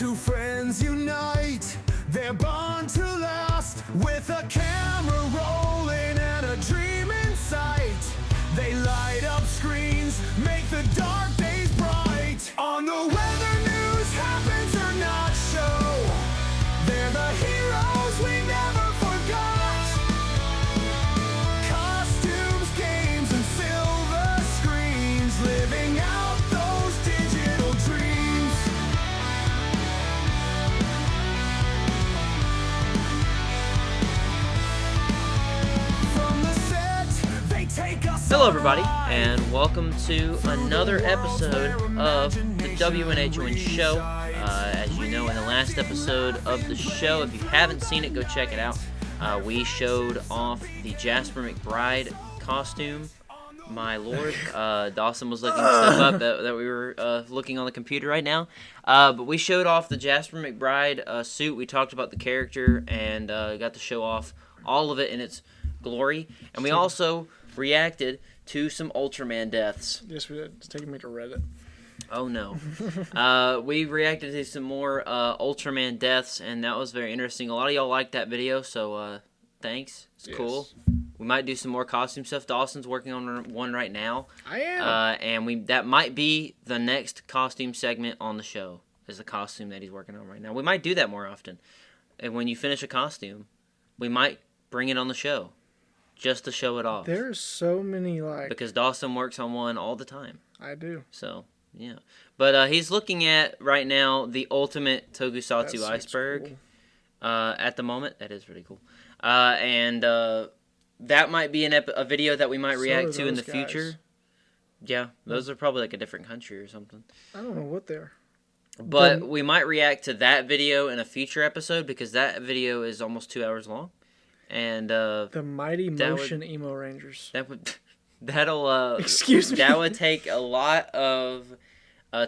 Two friends unite, they're born to last. With a camera rolling and a dream in sight, they light up screens, make the dark days bright. On the weather news, happens or not show, they're the heroes we never forgot. Costumes, games, and silver screens, living out those digital dreams. From the set, they take us. Hello everybody, and welcome to another episode of the WNHON Show. As you know, in the last episode of the show, if you haven't seen it, go check it out. We showed off the Jasper McBride costume. My lord, Dawson was looking stuff up that we were looking on the computer right now. But we showed off the Jasper McBride suit. We talked about the character and got to show off all of it in its glory. And we also reacted to some Ultraman deaths. Yes, we did. It's taking me to Reddit. Oh no. We reacted to some more Ultraman deaths, and that was very interesting. A lot of y'all liked that video, so thanks. It's cool. We might do some more costume stuff. Dawson's working on one right now. I am. And that might be the next costume segment on the show, is the costume that he's working on right now. We might do that more often. And when you finish a costume, we might bring it on the show, just to show it off. There's so many, because Dawson works on one all the time. I do. So, yeah. But he's looking at, right now, the ultimate tokusatsu iceberg. Cool. At the moment. That is really cool. And that might be a video that we might react to in the future. Yeah, those are probably like a different country or something. I don't know what they're. But we might react to that video in a future episode, because that video is almost 2 hours long. And the Mighty Motion Emo Rangers. That'll excuse me. That would take a lot of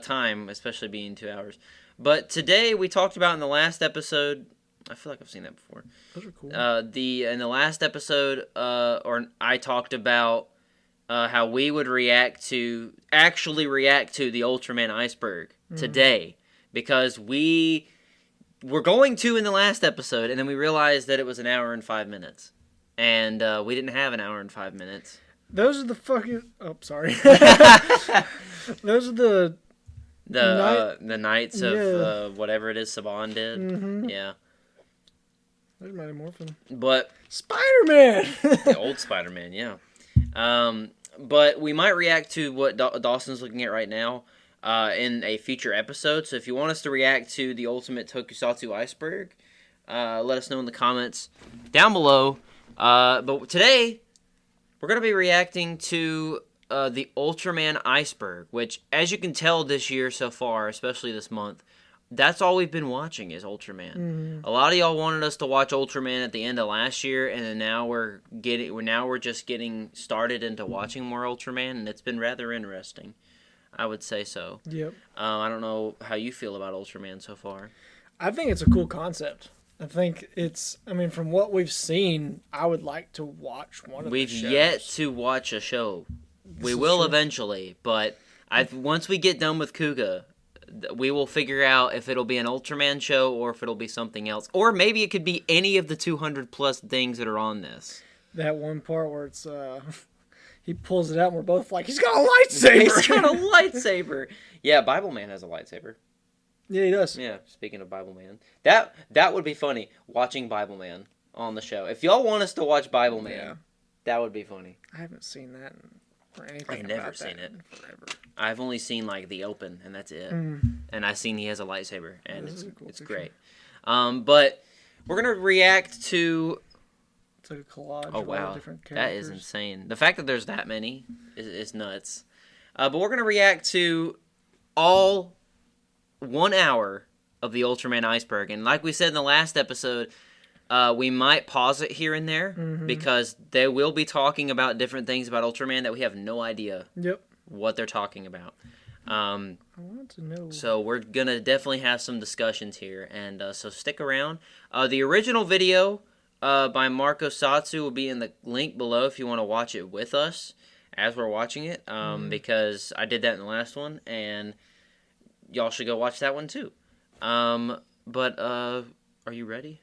time, especially being 2 hours. But today we talked about in the last episode. I feel like I've seen that before. Those are cool. In the last episode, I talked about how we would actually react to the Ultraman iceberg today, because we were going to in the last episode, and then we realized that it was 1 hour and 5 minutes, and we didn't have 1 hour and 5 minutes. Those are the fucking. Oh, sorry. Those are the nights of whatever it is Saban did. Mm-hmm. Yeah. There's Mighty Morphin. But Spider-Man. The old Spider-Man, yeah. But we might react to what Dawson's looking at right now in a future episode. So if you want us to react to the ultimate tokusatsu iceberg, let us know in the comments down below. But today, we're going to be reacting to the Ultraman iceberg, which, as you can tell this year so far, especially this month, that's all we've been watching is Ultraman. Mm-hmm. A lot of y'all wanted us to watch Ultraman at the end of last year, and then now we're just getting started into watching more Ultraman, and it's been rather interesting. I would say so. Yep. I don't know how you feel about Ultraman so far. I think it's a cool concept. I think from what we've seen, I would like to watch one of the shows. We've yet to watch a show. We will eventually, but once we get done with Kuga, we will figure out if it'll be an Ultraman show or if it'll be something else. Or maybe it could be any of the 200 plus things that are on this. That one part where it's he pulls it out and we're both like, he's got a lightsaber! He's got a lightsaber! Yeah, Bible Man has a lightsaber. Yeah, he does. Yeah, speaking of Bible Man. That would be funny, watching Bible Man on the show. If y'all want us to watch Bible Man, that would be funny. I haven't seen that or anything. I've never seen it. Forever. I've only seen like the open, and that's it. And I've seen he has a lightsaber, and it's great. But we're gonna react to. It's like a collage. Oh of wow, all different characters. That is insane. The fact that there's that many is nuts. But we're gonna react to all 1 hour of the Ultraman iceberg, and like we said in the last episode. We might pause it here and there because they will be talking about different things about Ultraman that we have no idea what they're talking about. I want to know. So we're going to definitely have some discussions here, and so stick around. The original video by Marco Satsu will be in the link below if you want to watch it with us as we're watching it, because I did that in the last one, and y'all should go watch that one too. But are you ready?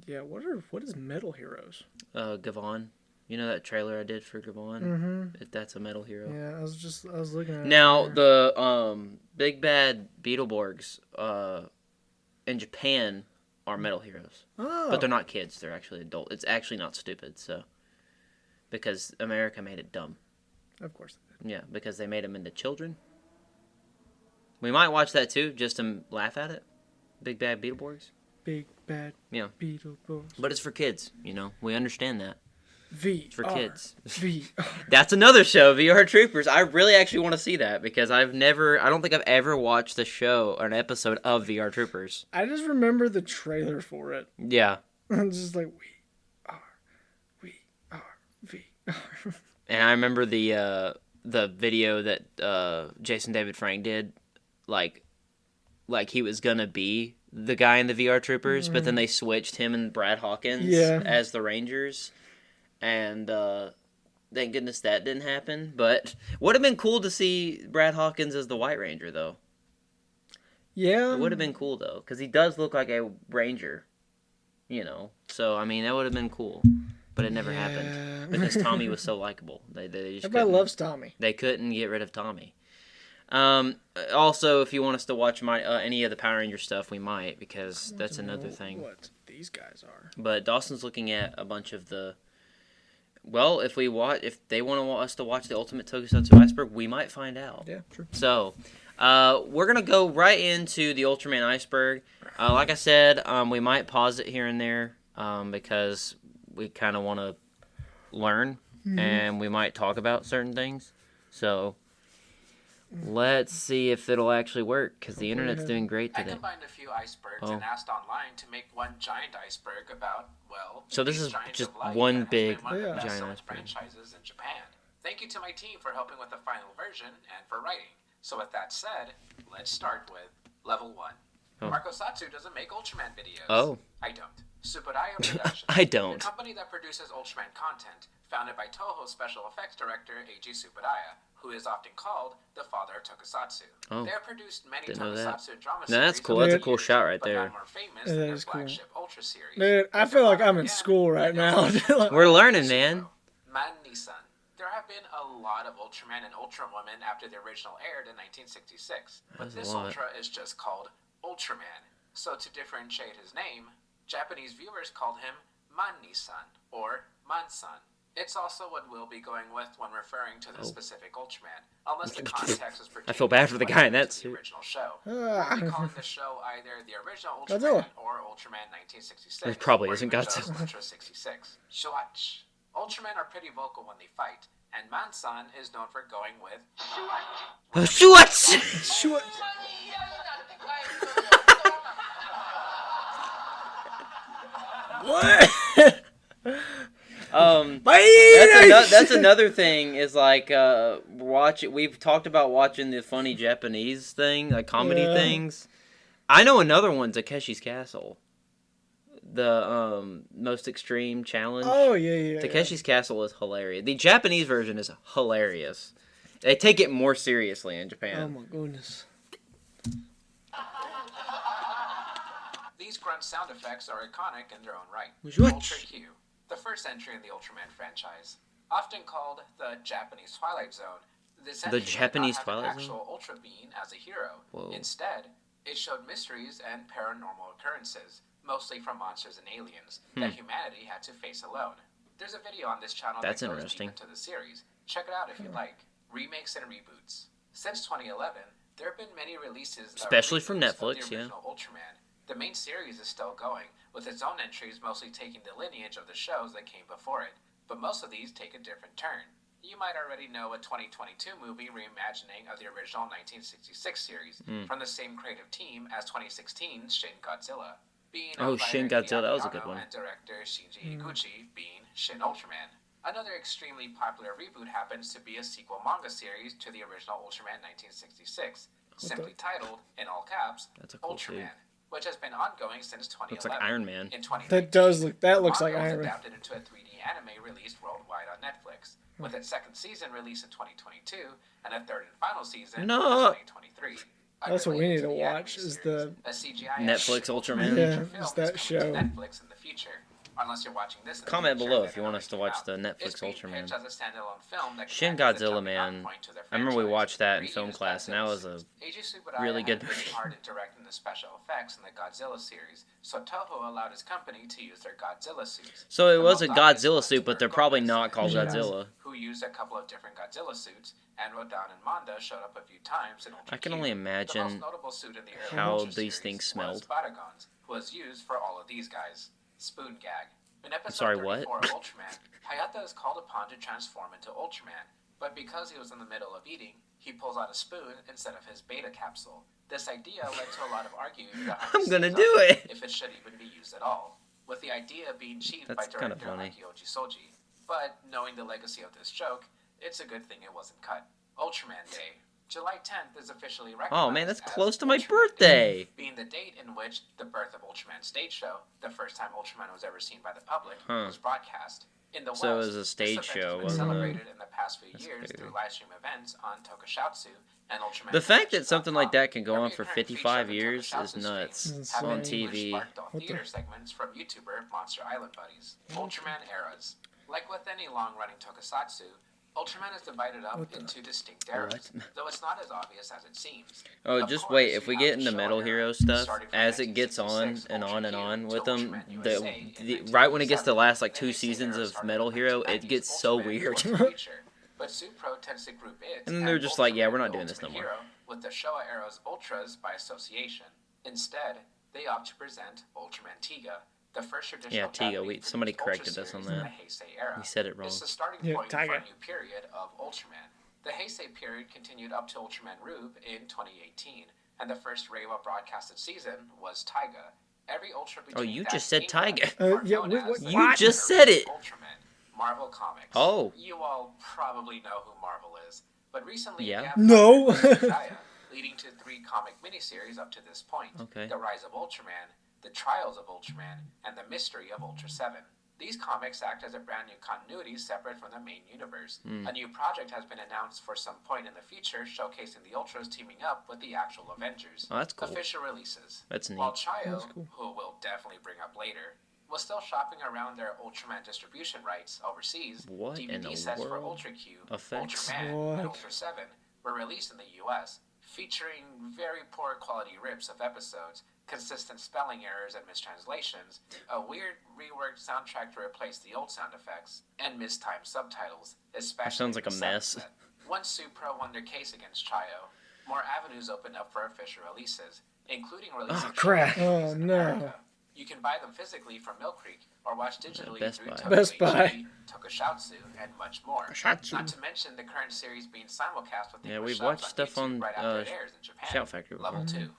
Yeah. What is Metal Heroes? Gavon. You know that trailer I did for Gavon? Mm-hmm. If that's a metal hero. Yeah, I was looking at Now, it. the big bad Beetleborgs in Japan are metal heroes. Oh. But they're not kids, they're actually adult. It's actually not stupid, so because America made it dumb. Of course. Yeah, because they made them into children. We might watch that too, just to laugh at it. Big bad Beetleborgs. Big bad Yeah. Beetleborgs. But it's for kids, you know. We understand that. V For kids. V. That's another show, VR Troopers. I really actually want to see that because I don't think I've ever watched the show or an episode of VR Troopers. I just remember the trailer for it. Yeah. I'm just like, we are VR. And I remember the video that Jason David Frank did, like he was gonna be the guy in the VR Troopers, but then they switched him and Brad Hawkins as the Rangers, and thank goodness that didn't happen. But would have been cool to see Brad Hawkins as the White Ranger, though. Yeah. It would have been cool though, because he does look like a Ranger, you know. So I mean, that would have been cool. But it never happened because Tommy was so likable. They just everybody loves Tommy. They couldn't get rid of Tommy. Also, if you want us to watch any of the Power Ranger stuff, we might, because that's another thing. What these guys are. But Dawson's looking at a bunch of the. Well, if they want us to watch the Ultimate Tokusatsu Iceberg, we might find out. Yeah, true. So, we're gonna go right into the Ultraman Iceberg. Like I said, we might pause it here and there because we kind of want to learn, and we might talk about certain things. So, let's see if it'll actually work, because the internet's doing great I today. combined a few icebergs and asked online to make one giant iceberg about, well, So this these is giants just of life one that has big been one of the best giant selling iceberg. franchises in Japan. Thank you to my team for helping with the final version and for writing. So with that said, let's start with level 1. Marco Satsu doesn't make Ultraman videos. Oh. I don't. Supadaya Production. I don't. The company that produces Ultraman content, founded by Toho special effects director Eiji Supadaya, who is often called the father of tokusatsu. Oh. They have produced many Didn't know that. tokusatsu drama No, that's series cool. over That's a the cool years, shot right but there. none more famous That than their is cool. flagship Ultra series. Dude, I feel like I'm in school right now. We're learning, man. Man Nissan. There have been a lot of Ultraman and Ultrawoman after the original aired in 1966, but That's a this lot. Ultra is just called Ultraman. So to differentiate his name, Japanese viewers called him Man-Nissan or Man-san. It's also what we'll be going with when referring to the specific Ultraman, unless the context is I feel bad for the guy in that the suit. original show. We'll be calling the show either the original Godzilla. Ultraman or Ultraman 1966. It probably or isn't even just Godzilla. Ultra 66. Shuach. Ultramen are pretty vocal when they fight, and Man-san is known for going with What? Shoot. What? That's another thing is like we've talked about watching the funny Japanese thing, like comedy things. I know another one, Takeshi's Castle. The most extreme challenge. Oh yeah. Takeshi's Castle is hilarious. The Japanese version is hilarious. They take it more seriously in Oh Japan. my goodness. These grunt sound effects are iconic in their own right. What? Ultra Q, the first entry in the Ultraman franchise, often called the Japanese Twilight Zone. This The entry did not Japanese have Twilight an actual Ultra Being as a hero. Whoa. Instead, it showed mysteries and paranormal occurrences, mostly from monsters and aliens, that humanity had to face alone. There's a video on this channel That's that goes interesting. deep into the series. Check it out if you like. Remakes and reboots. Since 2011, there have been many releases, Especially from reboots of Netflix, the yeah. original Ultraman. The main series is still going, with its own entries mostly taking the lineage of the shows that came before it, but most of these take a different turn. You might already know a 2022 movie reimagining of the original 1966 series from the same creative team as 2016's Shin Godzilla, being Oh, owned by Shin Akira Godzilla, that was a good Yano one. and director Shinji Higuchi being Shin Ultraman. Another extremely popular reboot happens to be a sequel manga series to the original Ultraman 1966, simply titled, in all caps, That's a cool Ultraman, suit. which has been ongoing since 2011. Looks like Iron Man. In 2019, That looks like manga was Iron Man. adapted into a 3D anime released worldwide on Netflix, with its second season released in 2022 and a third and final season No. in 2023. That's what we need to watch is the Netflix Ultraman. Yeah, it's that show. Netflix in the future. Unless you're watching this in the Comment future, below then if you want it'll us to come watch out. the It's Netflix being Ultraman. pitched as a standalone film that Shin can act as a Godzilla, jumping-off man. point to their I remember we franchise. watched that in Reused film class, and that was a Eiji Tsuburaya really good had worked movie. hard at directing the special effects in the Godzilla series, so Toho allowed his company to use their Godzilla suits. So it The was a most obvious Godzilla ones suit, but were they're probably Gomez not and called Diaz, Godzilla. who used a couple of different Godzilla suits, and Rodan and Manda showed up a few times in Ultra I can Q. only The most imagine notable suit in the early how Ultra these series things was smelled. Batagon's, who was used for all of these guys. Spoon gag. In episode sorry, what? 34 of Ultraman, Hayata is called upon to transform into Ultraman, but because he was in the middle of eating, he pulls out a spoon instead of his beta capsule. This idea led to a lot of arguing behind I'm the gonna scenes do of it. if it should even be used at all, with the idea being cheated by That's kinda director funny. Akio Soji. But knowing the legacy of this joke, it's a good thing it wasn't cut. Ultraman Day. July 10th is officially recognized Oh man, that's as close to my Ultraman Day, birthday. being the date in which the birth of Ultraman stage show, the first time Ultraman was ever seen by the public, Huh. was broadcast. In the So it West, was a this stage event show, has been wasn't it? celebrated in the past few That's years crazy. through live stream events on tokusatsu and Ultraman. The fact that something like that can go on Every for apparent 55 feature of the years tokusatsu is stream nuts. Insane. On have been TV. sparked off What the- theater segments from YouTuber Monster Island Buddies. Ultraman eras. Like with any long-running tokusatsu, Ultraman is divided up What the- into distinct eras, though it's not as obvious as it seems. Oh, Of just course, wait. If you we have get the into Showa Metal era, Hero stuff, starting from as it gets on 1966 and on and Ultra on Q with to them, Ultraman the, USA in right when it gets to the 1977, last like the 2 Heisei seasons era of started Metal in the Hero, it 1990s. gets so Ultraman weird. was the future, but Supro tends to group it And then they're just like, yeah, we're not doing this Ultimate no more. Hero with the Showa era's Ultras by association. Instead, they opt to present Ultraman Tiga, the first traditional Yeah, Tiga, Japanese somebody Ultra corrected us on series in that. the Heisei era. We said it wrong. It's the starting Yeah, point for Tiger. a new period of Ultraman. The Heisei period continued up to Ultraman Rube in 2018, and the first Reiwa broadcasted season was Taiga. Every Ultra between you that just said and Taiga. are Yeah, known what- as the You Next just Generation said it. Ultraman. Marvel Comics. Oh. You all probably know who Marvel is, but recently Yeah. they have No. partnered with Gaia, leading to 3 comic miniseries up to this point. Okay. The Rise of Ultraman, The Trials of Ultraman, and The Mystery of Ultra 7. These comics act as a brand new continuity separate from the main universe. A new project has been announced for some point in the future, showcasing the Ultras teaming up with the actual Avengers. Oh, that's cool. Official releases. That's neat. While Chayo, That's cool. who we'll definitely bring up later, was still shopping around their Ultraman distribution rights overseas, What in DVD the sets for world? Ultra Q, Effects? Ultraman, What? and Ultra 7 were released in the US, featuring very poor quality rips of episodes, consistent spelling errors and mistranslations, a weird reworked soundtrack to replace the old sound effects, and mistimed subtitles, especially sounds like in a the mess. subset. Once Supro won their case against Chayo, more avenues opened up for official releases, including releasing crap. Oh, in no. America. You can buy them physically from Mill Creek or watch digitally Best through Buy. Toho Best HD, Buy. Tokusatsu, and much more. Tokusatsu. Not to mention the current series being simulcast with Yeah, English we've subs watched stuff YouTube on, right after it airs in Japan. Shout Factory Level before. 2.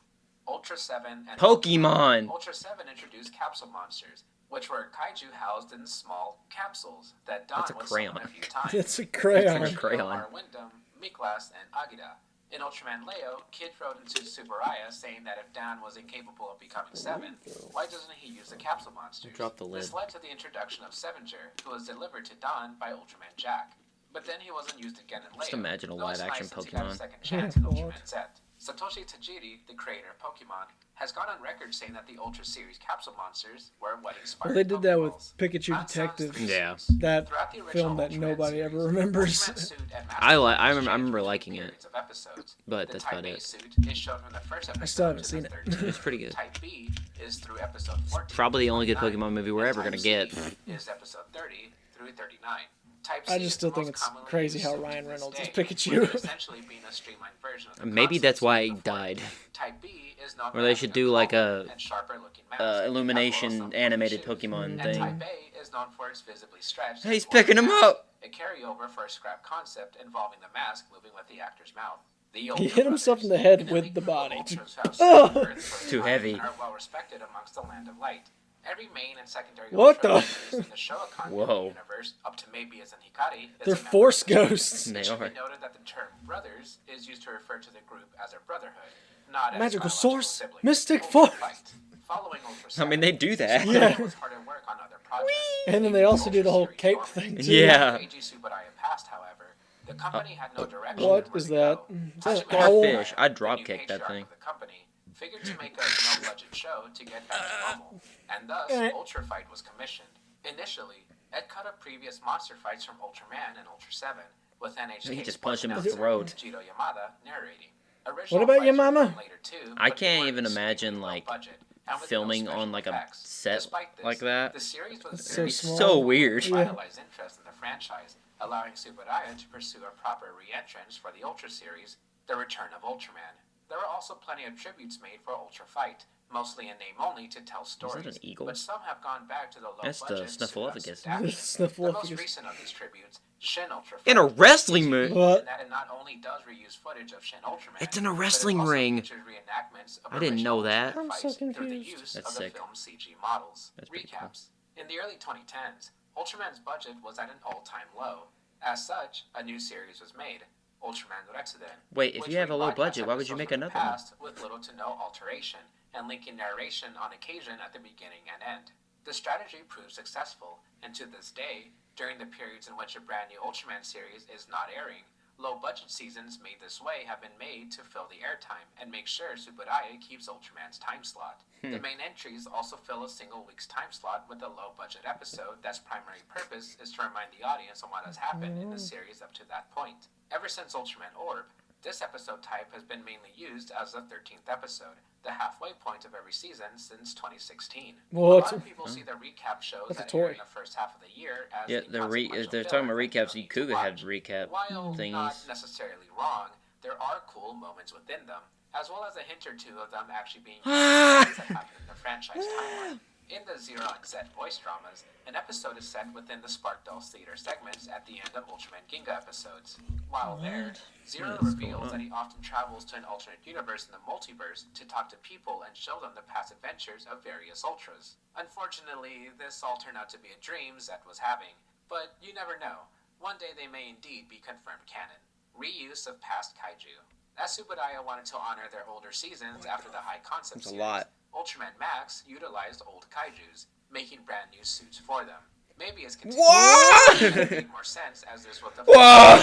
Ultra 7 and Pokemon. Ultra 7 introduced capsule monsters, which were kaiju housed in small capsules that Don That's a was crayon. summoned a few times. It's a crayon. It's a crayon. Are Wyndham, Miklas, and Agita. In Ultraman Leo, Kid wrote into Tsuburaya saying that if Dan was incapable of becoming 7, why doesn't he use the capsule monsters? Drop the lid. This led to the introduction of Sevenger, who was delivered to Don by Ultraman Jack. But then he wasn't used again in Leo. Just imagine a though it's live-action nice that he got a Pokemon. second chance in What? Ultraman Z. Satoshi Tajiri, the creator of Pokemon, has gone on record saying that the Ultra series capsule monsters were what inspired Well, they did that with Pokeballs. Pikachu Not Detective. sounds Yeah. That Throughout the original film that Ultraman nobody series, ever remembers. Ultraman suit and mask I changed remember between liking it, periods of episodes. but The that's Type about A it. suit is shown from the first episode still haven't to seen the it. 13th. It's pretty good. Type B is through episode 14. Probably the only good through 39, Pokemon movie we're and ever Type gonna C get. is episode 30 through 39. Type I C just is still the think most it's commonly crazy used how suit Ryan to this Reynolds is day, Pikachu. with it essentially being a streamlined version of the Maybe that's concept why seen he before. died. Type B is known Or for they having should do like taller a and sharper looking mask, as well as Illumination some animated shoes. Pokemon And thing. Type A is known for its visibly stretched. Hey, he's and worn picking him mask, up. A carryover for a scrap concept involving the mask moving with the actor's mouth. The He older hit himself in the brothers, head an with elite the group of body. ultras who have Oh! served Earth for Too time heavy. and are well respected amongst the land of light. Every main and secondary What ultra the- in the Showa Whoa. continuity universe, up to Mebius and Hikari, is They're a member Force of the group. ghosts. They It should are. be noted that the term brothers is used to refer to the group as a brotherhood, not as Magical biological source, siblings. Mystic Ultra Force. Fight. Following Ultra I 7, mean, they do that. Yeah. was hard at work on other projects. And then they Even also do the Ultra whole series cape dormant. thing, too. Yeah. After Eiji Tsuburaya passed, however, The company had no direction. What where is to that? go. Is that Hashimoto owl? Tanabe, Fish. I'd the drop new kick that patriarch thing. of the company, figured to make a no-budget show to get back to normal, and thus Eh. Ultra Fight was commissioned. Initially, Ed cut up previous monster fights from Ultraman and Ultra 7, with NHK He just punched him in the announcer throat. Jiro Yamada narrating. Original about your fights were mama? filmed later too, I but they can't weren't even extremely imagine, low like, budget, and with filming no on, special like, a effects. set Despite this, like that. the series was So very small. So weird. Yeah. revitalized interest in the franchise, allowing Subaraya to pursue a proper re-entrance for the Ultra series, The Return of Ultraman. There were also plenty of tributes made for Ultra Fight, mostly in name only to tell stories, an eagle? but some have gone back to the That's the low-budget Snuffleupagus. The most Snuffleupagus. recent of these tributes, Shin Ultra Fight, In a wrestling movie. What? and that it not only does reuse footage of Shin Ultraman, It's in a but it wrestling also ring. features reenactments of I didn't know original that. Ultraman I'm so fights through the confused. use That's of the sick. film's CG models. That's pretty cool. Recaps. In the early 2010s, Ultraman's budget was at an all-time low. As such, a new series was made, Ultraman Retsuden. Wait, if which you have a low rebroadcast budget, why would you episodes make from the another one? past with little to no alteration, and linking narration on occasion at the beginning and end. The strategy proved successful, and to this day, during the periods in which a brand new Ultraman series is not airing, low-budget seasons made this way have been made to fill the airtime and make sure Subaraya keeps Ultraman's time slot. The main entries also fill a single week's time slot with a low-budget episode that's primary purpose is to remind the audience on what has happened in the series up to that point. Ever since Ultraman Orb, this episode type has been mainly used as the 13th episode, the halfway point of every season since 2016. A What? lot of people see the recap shows That's a that air toy. in the first half of the year as Yeah, if they're talking about recaps, Ikuga had recap While not thingies. necessarily wrong, there are cool moments within them, as well as a hint or two of them actually being Ah! things that happen in the franchise timeline. In the Zero and Z voice dramas, an episode is set within the Spark Dolls Theater segments at the end of Ultraman Ginga episodes. While there, Zero What is reveals going that on? he often travels to an alternate universe in the multiverse to talk to people and show them the past adventures of various Ultras. Unfortunately, this all turned out to be a dream Zet was having, but you never know. One day they may indeed be confirmed canon. Reuse of past kaiju. As Subaraya wanted to honor their older seasons after the high concept That's a series, lot. Ultraman Max utilized old kaijus, making brand new suits for them. Maybe's What? made more sense as this was the Whoa!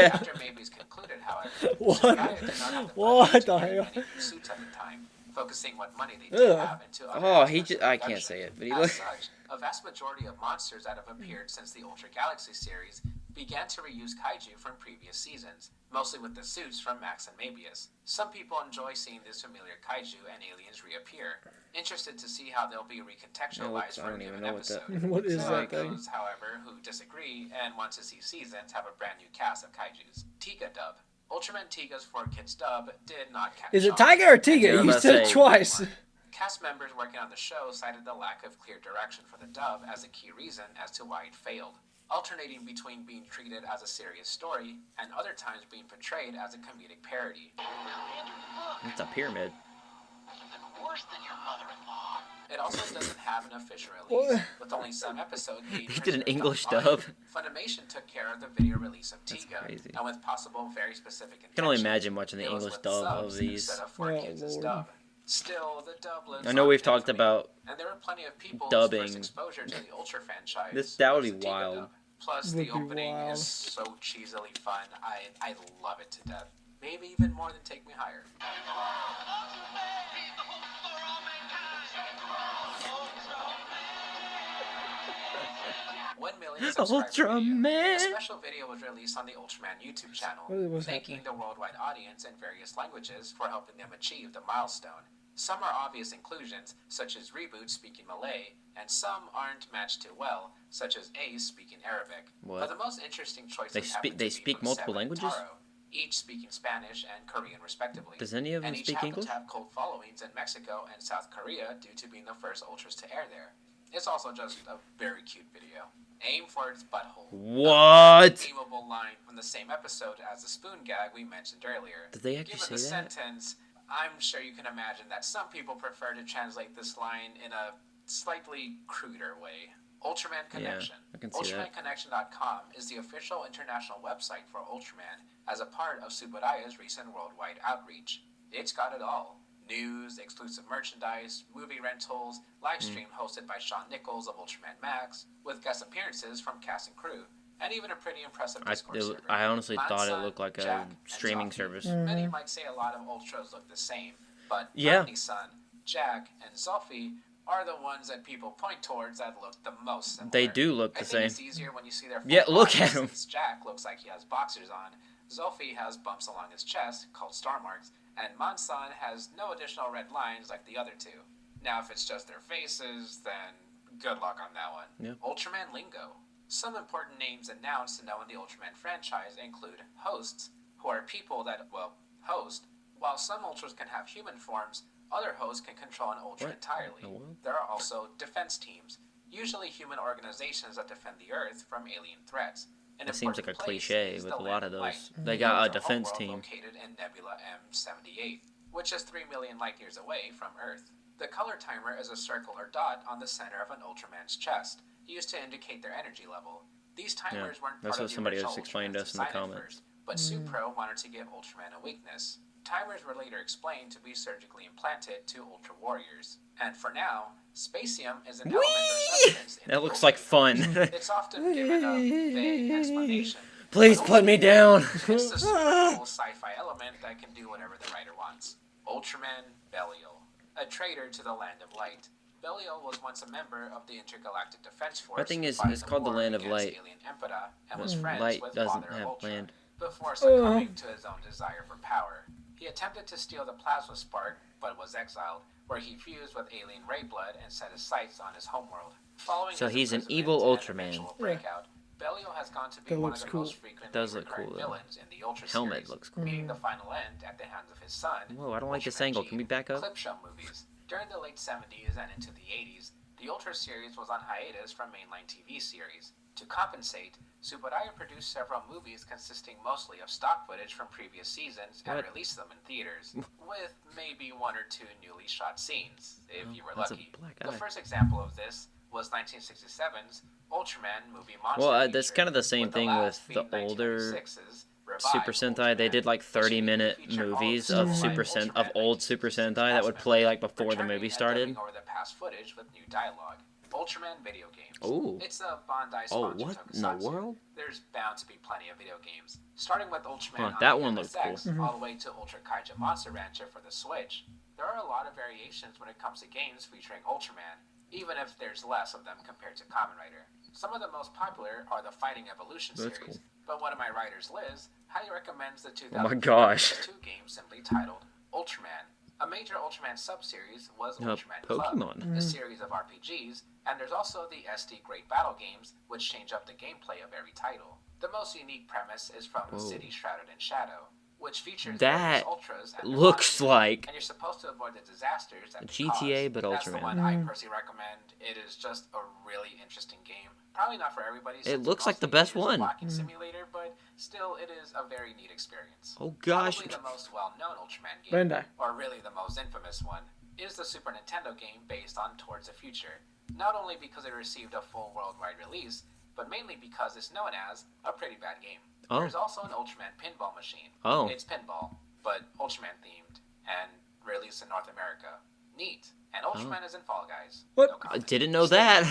After Maybe's concluded, however, What? Subaraya did not have the What budget the to make hell? any new suits at the time, focusing what money they did Ugh. have into other Oh, aspects of I can't production. say it, but he As look. such, a vast majority of monsters that have appeared since the Ultra Galaxy series began to reuse kaiju from previous seasons, mostly with the suits from Max and Mabius. Some people enjoy seeing this familiar kaiju and aliens reappear, interested to see how they'll be recontextualized I for a don't even given know what that- episode. What is There that are thing? those, however, who disagree and want to see seasons have a brand new cast of kaijus. Tiga dub. Ultraman Tiga's 4Kids dub did not catch Is it on. Tiger or Yeah, Tiga? I'm You about to said it say- twice. Cast members working on the show cited the lack of clear direction for the dub as a key reason as to why it failed, alternating between being treated as a serious story and other times being portrayed as a comedic parody. It's a pyramid. Worse than your mother-in-law. It also doesn't have an official release, What? with only some episodes being He did an preserved English online. dub. Funimation took care of the video release of That's Tiga, crazy. and with possible very specific I can only intention, imagine watching the it was English with dub of subs these. instead of 4Kids' Lord. dub. Still, the dub lives I know on we've in talked infamy, about and there were plenty of people dubbing. whose first exposure to the Ultra franchise. That would was be the Tiga wild. dub. Plus, Would the be opening wild. is so cheesily fun. I love it to death. Maybe even more than Take Me Higher. One million subscribers video. Ultraman. A special video was released on the Ultraman YouTube channel, What was thanking the worldwide audience in various languages for helping them achieve the milestone. Some are obvious inclusions, such as Reboot speaking Malay, and some aren't matched too well, such as Ace speaking Arabic. What? But the most interesting choices They happen to they be speak from multiple Seb and languages? Taro, each speaking Spanish and Korean respectively. Does any of them and each speak happen English? to have cult followings in Mexico and South Korea due to being the first Ultras to air there. It's also just a very cute video. Aim for its butthole. What? Memeable line from the same episode as the spoon gag we mentioned earlier. Did they actually Given the say that? sentence, I'm sure you can imagine that some people prefer to translate this line in a slightly cruder way. Ultraman Connection. I can see that. UltramanConnection.com is the official international website for Ultraman as a part of Subaraya's recent worldwide outreach. It's got it all. News, exclusive merchandise, movie rentals, live stream hosted by Shawn Nichols of Ultraman Max, with guest appearances from cast and crew, and even a pretty impressive I, Discord server. I honestly thought it Mansan, looked like a Jack, and streaming Zombie. service. Many might say a lot of Ultras look the same, but Yeah. San, Jack, and Zophie are the ones that people point towards that look the most similar. They do look I the think same. it's easier when you see their full Yeah, look bodies, at 'em. since Jack looks like he has boxers on, Zophie has bumps along his chest, called star marks, and Mansan has no additional red lines like the other two. Now, if it's just their faces, then good luck on that one. Yeah. Ultraman lingo. Some important names and nouns to know in the Ultraman franchise include hosts, who are people that, well, host. While some Ultras can have human forms, other hosts can control an Ultra What? entirely. Oh, well. There are also defense teams, usually human organizations that defend the Earth from alien threats. An That seems like a important place cliche is with the a lot Land of Light. those. They The got a Ultra defense homeworld team. located in Nebula M78, which is 3 million light years away from Earth. The color timer is a circle or dot on the center of an Ultraman's chest, used to indicate their energy level. These timers weren't that's part what of the somebody original else explained to Ultraman's us in the design at comments. first, but Supro wanted to give Ultraman a weakness. Timers were later explained to be surgically implanted to Ultra Warriors. And for now, Spacium is an element or substance in That the looks Ultra like fun. It's often given a vague explanation. Please But put me Ultraman down. is a super cool sci-fi element that can do whatever the writer wants. Ultraman Belial, a traitor to the Land of Light. Belial was once a member of the Intergalactic Defense Force. My thing is, fighting it's called the war Land of against Light. Alien Empeda, and was friends Light with doesn't Father have Ultra, land. before succumbing to his own desire for power. He attempted to steal the plasma spark, but was exiled, where he fused with alien ray blood and set his sights on his homeworld. Following So his he's an imprisonment evil and Ultraman. eventual breakout, Belial has gone to be That one looks of the cool. most frequently Does look recurring cool, though. villains in the Ultra Helmet series, looks cool. meeting the final end at the hands of his son. Whoa, I don't like this Ultraman angle. G. Can we back up? Clip show movies. During the late 70s and into the 80s, the Ultra series was on hiatus from mainline TV series. To compensate, Subaraya produced several movies consisting mostly of stock footage from previous seasons and What? released them in theaters, with maybe one or two newly shot scenes, if you were that's a lucky. black The eye. first example of this was 1967's Ultraman movie Monster Well, that's feature, kind of the same with thing last with the being older 1996's revived Super Sentai. They did like Ultraman, which 30-minute featured all movies the of Ultraman of old Super Sentai that would play like before the returning movie and started. dubbing over the past footage with new dialogue. Ultraman video games. Ooh. It's a Bandai Oh, sponsored what in the tokusatsu. world? There's bound to be plenty of video games. Starting with Ultraman Huh, on that the one looks MSX, cool. all the way to Ultra Kaija Monster Rancher for the Switch. There are a lot of variations when it comes to games featuring Ultraman, even if there's less of them compared to Kamen Rider. Some of the most popular are the Fighting Evolution That's series, cool. but one of my writers, Liz, highly recommends the 2002 Oh my gosh. game simply titled Ultraman. A major Ultraman sub-series was Ultraman Pokemon. Club, a series of RPGs, and there's also the SD Great Battle games, which change up the gameplay of every title. The most unique premise is from the Whoa. City Shrouded in Shadow, which features That various Ultras and their looks monsters, like and you're supposed to avoid the disasters that they GTA, cause. but That's the Ultraman. one I personally recommend. It is just a really interesting game. Probably not for everybody. since looks like the mostly best is a one. walking simulator, but still, it is a very neat experience. Oh gosh. Probably the most well-known Ultraman game, Bandai. or really the most infamous one, is the Super Nintendo game based on Towards the Future. Not only because it received a full worldwide release, but mainly because it's known as a pretty bad game. Oh. There's also an Ultraman pinball machine. Oh. It's pinball, but Ultraman themed, and released in North America. Neat. And Ultraman is in Fall Guys. What? No I comment. didn't know that.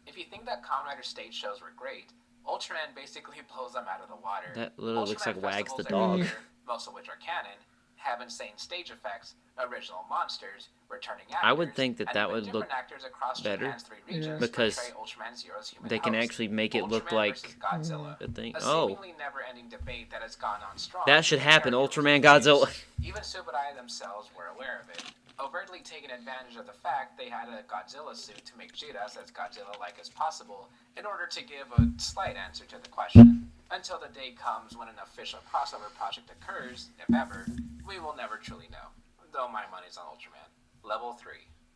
If you think that Kamen Rider stage shows were great, Ultraman basically blows them out of the water. That literally looks Ultraman like Wags the festivals every dog. year, most of which are canon, have insane stage effects, original monsters, returning actors, I would think that and that even would different look actors across better, Japan's 3 regions because portray Ultraman Zero's human they can host. actually make it look Ultraman like versus Godzilla. the thing. A Oh, seemingly never-ending debate that has gone on strong. that should happen. for Ultraman years. Godzilla. Even Subaraya themselves were aware of it, overtly taking advantage of the fact they had a Godzilla suit to make Jiras as Godzilla-like as possible in order to give a slight answer to the question. Until the day comes when an official crossover project occurs, if ever, we will never truly know. Though my money's on Ultraman. Level 3.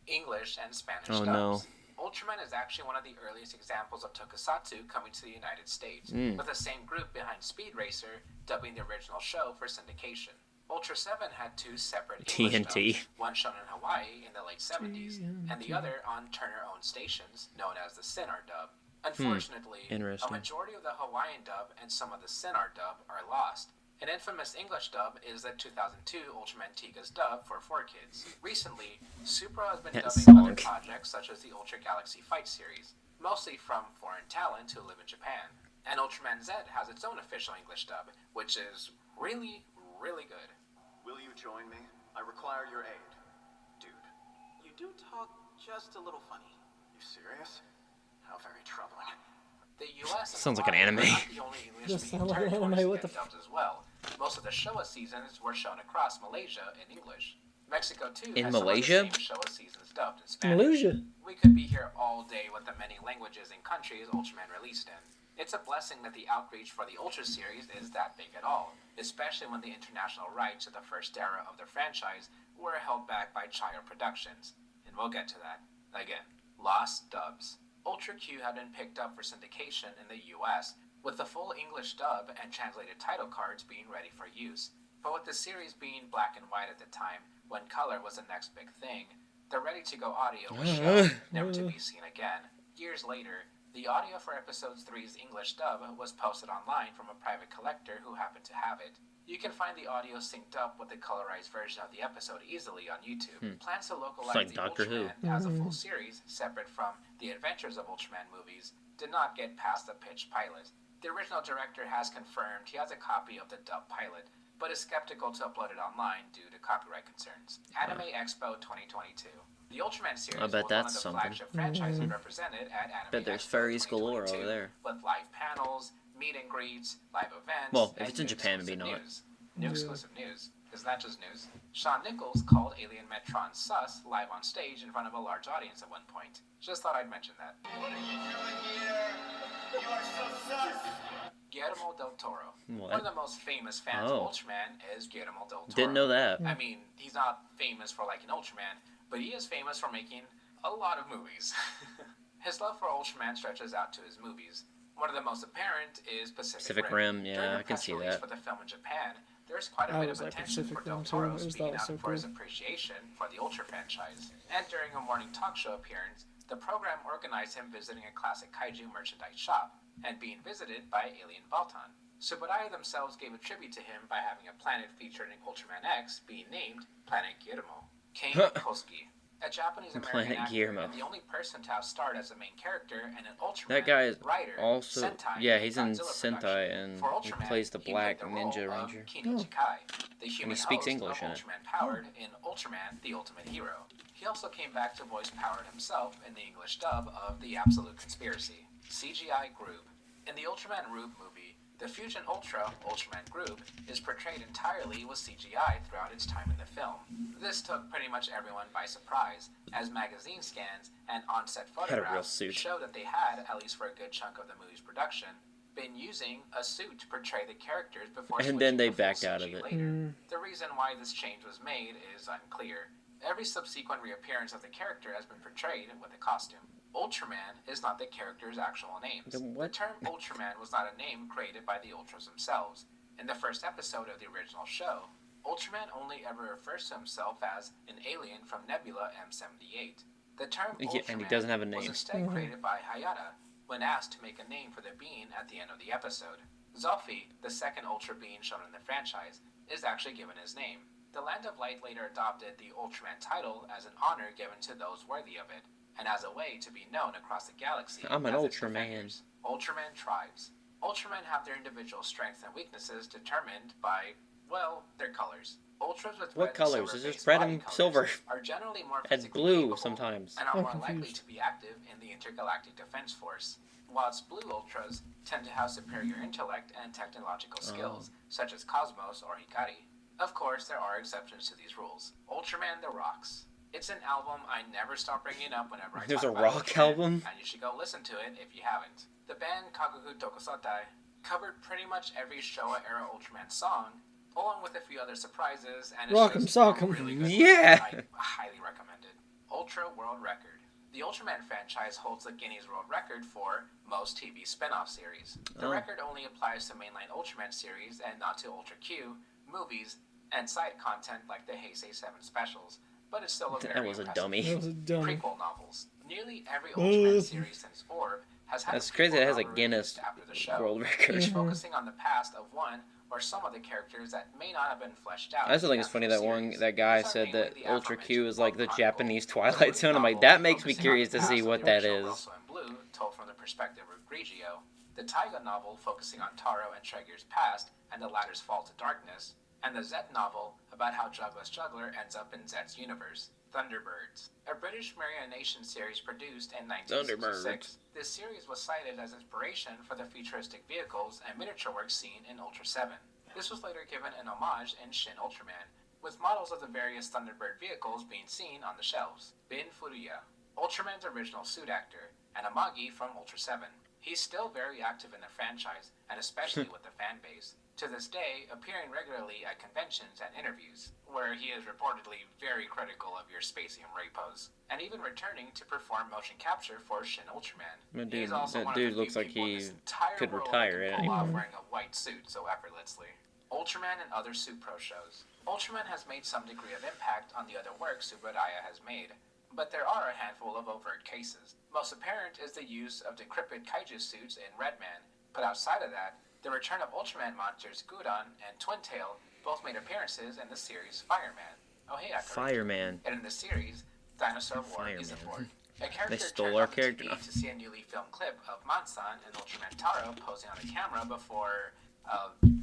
English and Spanish Oh, dubs. no. Ultraman is actually one of the earliest examples of tokusatsu coming to the United States, with the same group behind Speed Racer dubbing the original show for syndication. Ultra 7 had 2 separate English TNT. dubs, one shown in Hawaii in the late 70s, and the other on Turner-owned stations known as the Sinar dub. Unfortunately, a Interesting. majority of the Hawaiian dub and some of the Sinar dub are lost. An infamous English dub is the 2002 Ultraman Tiga's dub for 4Kids. Recently, Supra has been That dubbing other song. projects such as the Ultra Galaxy Fight series, mostly from foreign talent who live in Japan. And Ultraman Z has its own official English dub, which is really, really good. Will you join me? I require your aid. Dude. You do talk just a little funny. You serious? How very troubling. The U.S. and Sounds like an Hawaii anime. are not the only Does English-speaking sound like an territories anime, to what get the dubbed as well. Most of the Showa seasons were shown across Malaysia in English. Mexico, too, In has Malaysia? some of the same Showa seasons dubbed in Spanish. Malaysia. We could be here all day with the many languages and countries Ultraman released in. It's a blessing that the outreach for the Ultra series is that big at all, especially when the international rights of the first era of the franchise were held back by Chaya Productions. And we'll get to that. Again, lost dubs. Ultra Q had been picked up for syndication in the US, with the full English dub and translated title cards being ready for use. But with the series being black and white at the time, when color was the next big thing, the ready-to-go audio was shown, never to be seen again. Years later, the audio for Episode 3's English dub was posted online from a private collector who happened to have it. You can find the audio synced up with the colorized version of the episode easily on YouTube. Plans to localize like the Doctor Who. Ultraman as a full series, separate from the Adventures of Ultraman movies, did not get past the pitch pilot. The original director has confirmed he has a copy of the dub pilot, but is skeptical to upload it online due to copyright concerns. Anime Expo 2022. The Ultraman series I bet was that's one of the something. flagship franchises represented at Anime Bet there's Expo furries galore over 2022, there. with live panels, meet and greets, live events, Well, if and it's in new Japan, maybe exclusive not. news. New exclusive news. Isn't that just news? Shawn Nichols called Alien Metron sus live on stage in front of a large audience at one point. Just thought I'd mention that. What are you doing here? You are so sus. Guillermo del Toro. What? One of the most famous fans Oh. of Ultraman is Guillermo del Toro. Didn't know that. I mean, he's not famous for liking Ultraman, but he is famous for making a lot of movies. His love for Ultraman stretches out to his movies. One of the most apparent is Pacific Rim, yeah, During the I can press see release that. for the film in Japan, there's quite a I bit was of like attention Pacific for Del Rim too. Toro I just speaking thought it was up so for his cool. appreciation for the Ultra franchise. And during a morning talk show appearance, the program organized him visiting a classic kaiju merchandise shop and being visited by Alien Baltan. Subaraya themselves gave a tribute to him by having a planet featured in Ultraman X being named Planet Guillermo. Kane Koski, a Japanese-American Planet actor Guillermo. and the only person to have starred as a main character in an Ultraman That guy is writer, also, Sentai, yeah, he's in Godzilla Sentai, production. and For he Ultraman, plays the he Black played the role Ninja of Ranger. Kinichikai, the human speaks host English of in it. Ultraman Powered in Ultraman, the Ultimate Hero. He also came back to voice Powered himself in the English dub of The Absolute Conspiracy. CGI Groob. In the Ultraman Rube movie, the Fusion Ultra Ultraman Groob is portrayed entirely with CGI throughout its time in the film. This took pretty much everyone by surprise, as magazine scans and on-set Had a real photographs suit. show that they had, at least for a good chunk of the movie's production, been using a suit to portray the characters before And then switching they to full backed out of CG it. later. The reason why this change was made is unclear. Every subsequent reappearance of the character has been portrayed with a costume. Ultraman is not the character's actual names. Then what? The term Ultraman was not a name created by the Ultras themselves. In the first episode of the original show, Ultraman only ever refers to himself as an alien from Nebula M78. The term Yeah, Ultraman and he doesn't have a was name. instead created by Hayata when asked to make a name for the being at the end of the episode. Zolfi, the second Ultra being shown in the franchise, is actually given his name. The Land of Light later adopted the Ultraman title as an honor given to those worthy of it, and as a way to be known across the galaxy. I'm an as its Ultraman. defenders. Ultraman tribes. Ultramen have their individual strengths and weaknesses determined by, well, their colors. Ultras with What red colors? and It's silver just red body and colors silver. are generally more And physically blue capable sometimes. and are I'm more likely confused. to be active in the Intergalactic Defense Force, whilst blue Ultras tend to have superior intellect and technological skills, such as Cosmos or Hikari. Of course, there are exceptions to these rules. Ultraman The Rocks. It's an album I never stop bringing up whenever I There's talk a about rock Ultraman, album? and you should go listen to it if you haven't. The band Kakuku Tokusatai covered pretty much every Showa-era Ultraman song, along with a few other surprises, and it's Rock 'em, just sock a 'em. really good Yeah. listen. I highly recommend it. Ultra World Record. The Ultraman franchise holds the Guinness World Record for most TV spin-off series. The Oh. record only applies to mainline Ultraman series and not to Ultra Q, movies, and side content like the Heisei 7 specials, but it's still a very That was a impressive dummy. That was a dummy. Prequel novels. Nearly every Ultraman series since Orb has had That's a crazy. prequel It has a novel Guinness released after the show, World Record. each focusing on the past of one or some of the characters that may not have been fleshed out. I also think it's funny that that guy said that Ultra Q is like the Japanese Twilight Zone. I'm like, that makes me curious to see what that is. Also in blue, told from the perspective of Grigio. the Taiga novel focusing on Taro and Traeger's past and the latter's fall to darkness, and the Zet novel about how Jugless Juggler ends up in Zet's universe, Thunderbirds, a British marionation series produced in 1966. This series was cited as inspiration for the futuristic vehicles and miniature work seen in Ultra 7. This was later given an homage in Shin Ultraman, with models of the various Thunderbird vehicles being seen on the shelves. Bin Furuya, Ultraman's original suit actor, and Amagi from Ultra 7. He's still very active in the franchise, and especially with the fan base. To this day, appearing regularly at conventions and interviews, where he is reportedly very critical of your Spacium Ray pose, and even returning to perform motion capture for Shin Ultraman. That dude looks like he could retire at any point. Wearing a white suit so effortlessly. Ultraman and other Supro shows. Ultraman has made some degree of impact on the other work Subaraya has made, but there are a handful of overt cases. Most apparent is the use of decrepit kaiju suits in Redman, but outside of that, the return of Ultraman monsters Gudon and Twintail both made appearances in the series Fireman. Oh hey, I Fireman. And in the series, Dinosaur War Izabor. A character They stole our character. To see a newly filmed clip of Mansan and Ultraman Taro posing on the camera before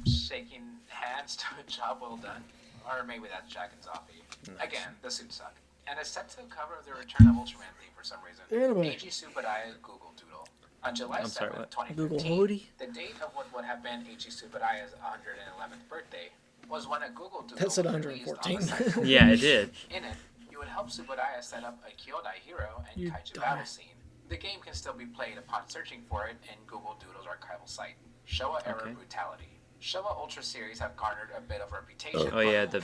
shaking hands to a job well done. Or maybe that's Jack and Zoffy. Nice. Again, the suits suck. And is set to cover the return of Ultraman theme for some reason. Eiji Tsuburaya's Google Doodle. On July 7th, 2015, the date of what would have been Eiji Tsuburaya's 111th birthday was when a Google Doodle that said was 114. released on the site. Yeah, it did. In it, you would help Tsuburaya set up a Kyodai hero and kaiju battle scene. The game can still be played upon searching for it in Google Doodle's archival site. Showa Era Brutality. Showa Ultra series have garnered a bit of reputation. Oh yeah, the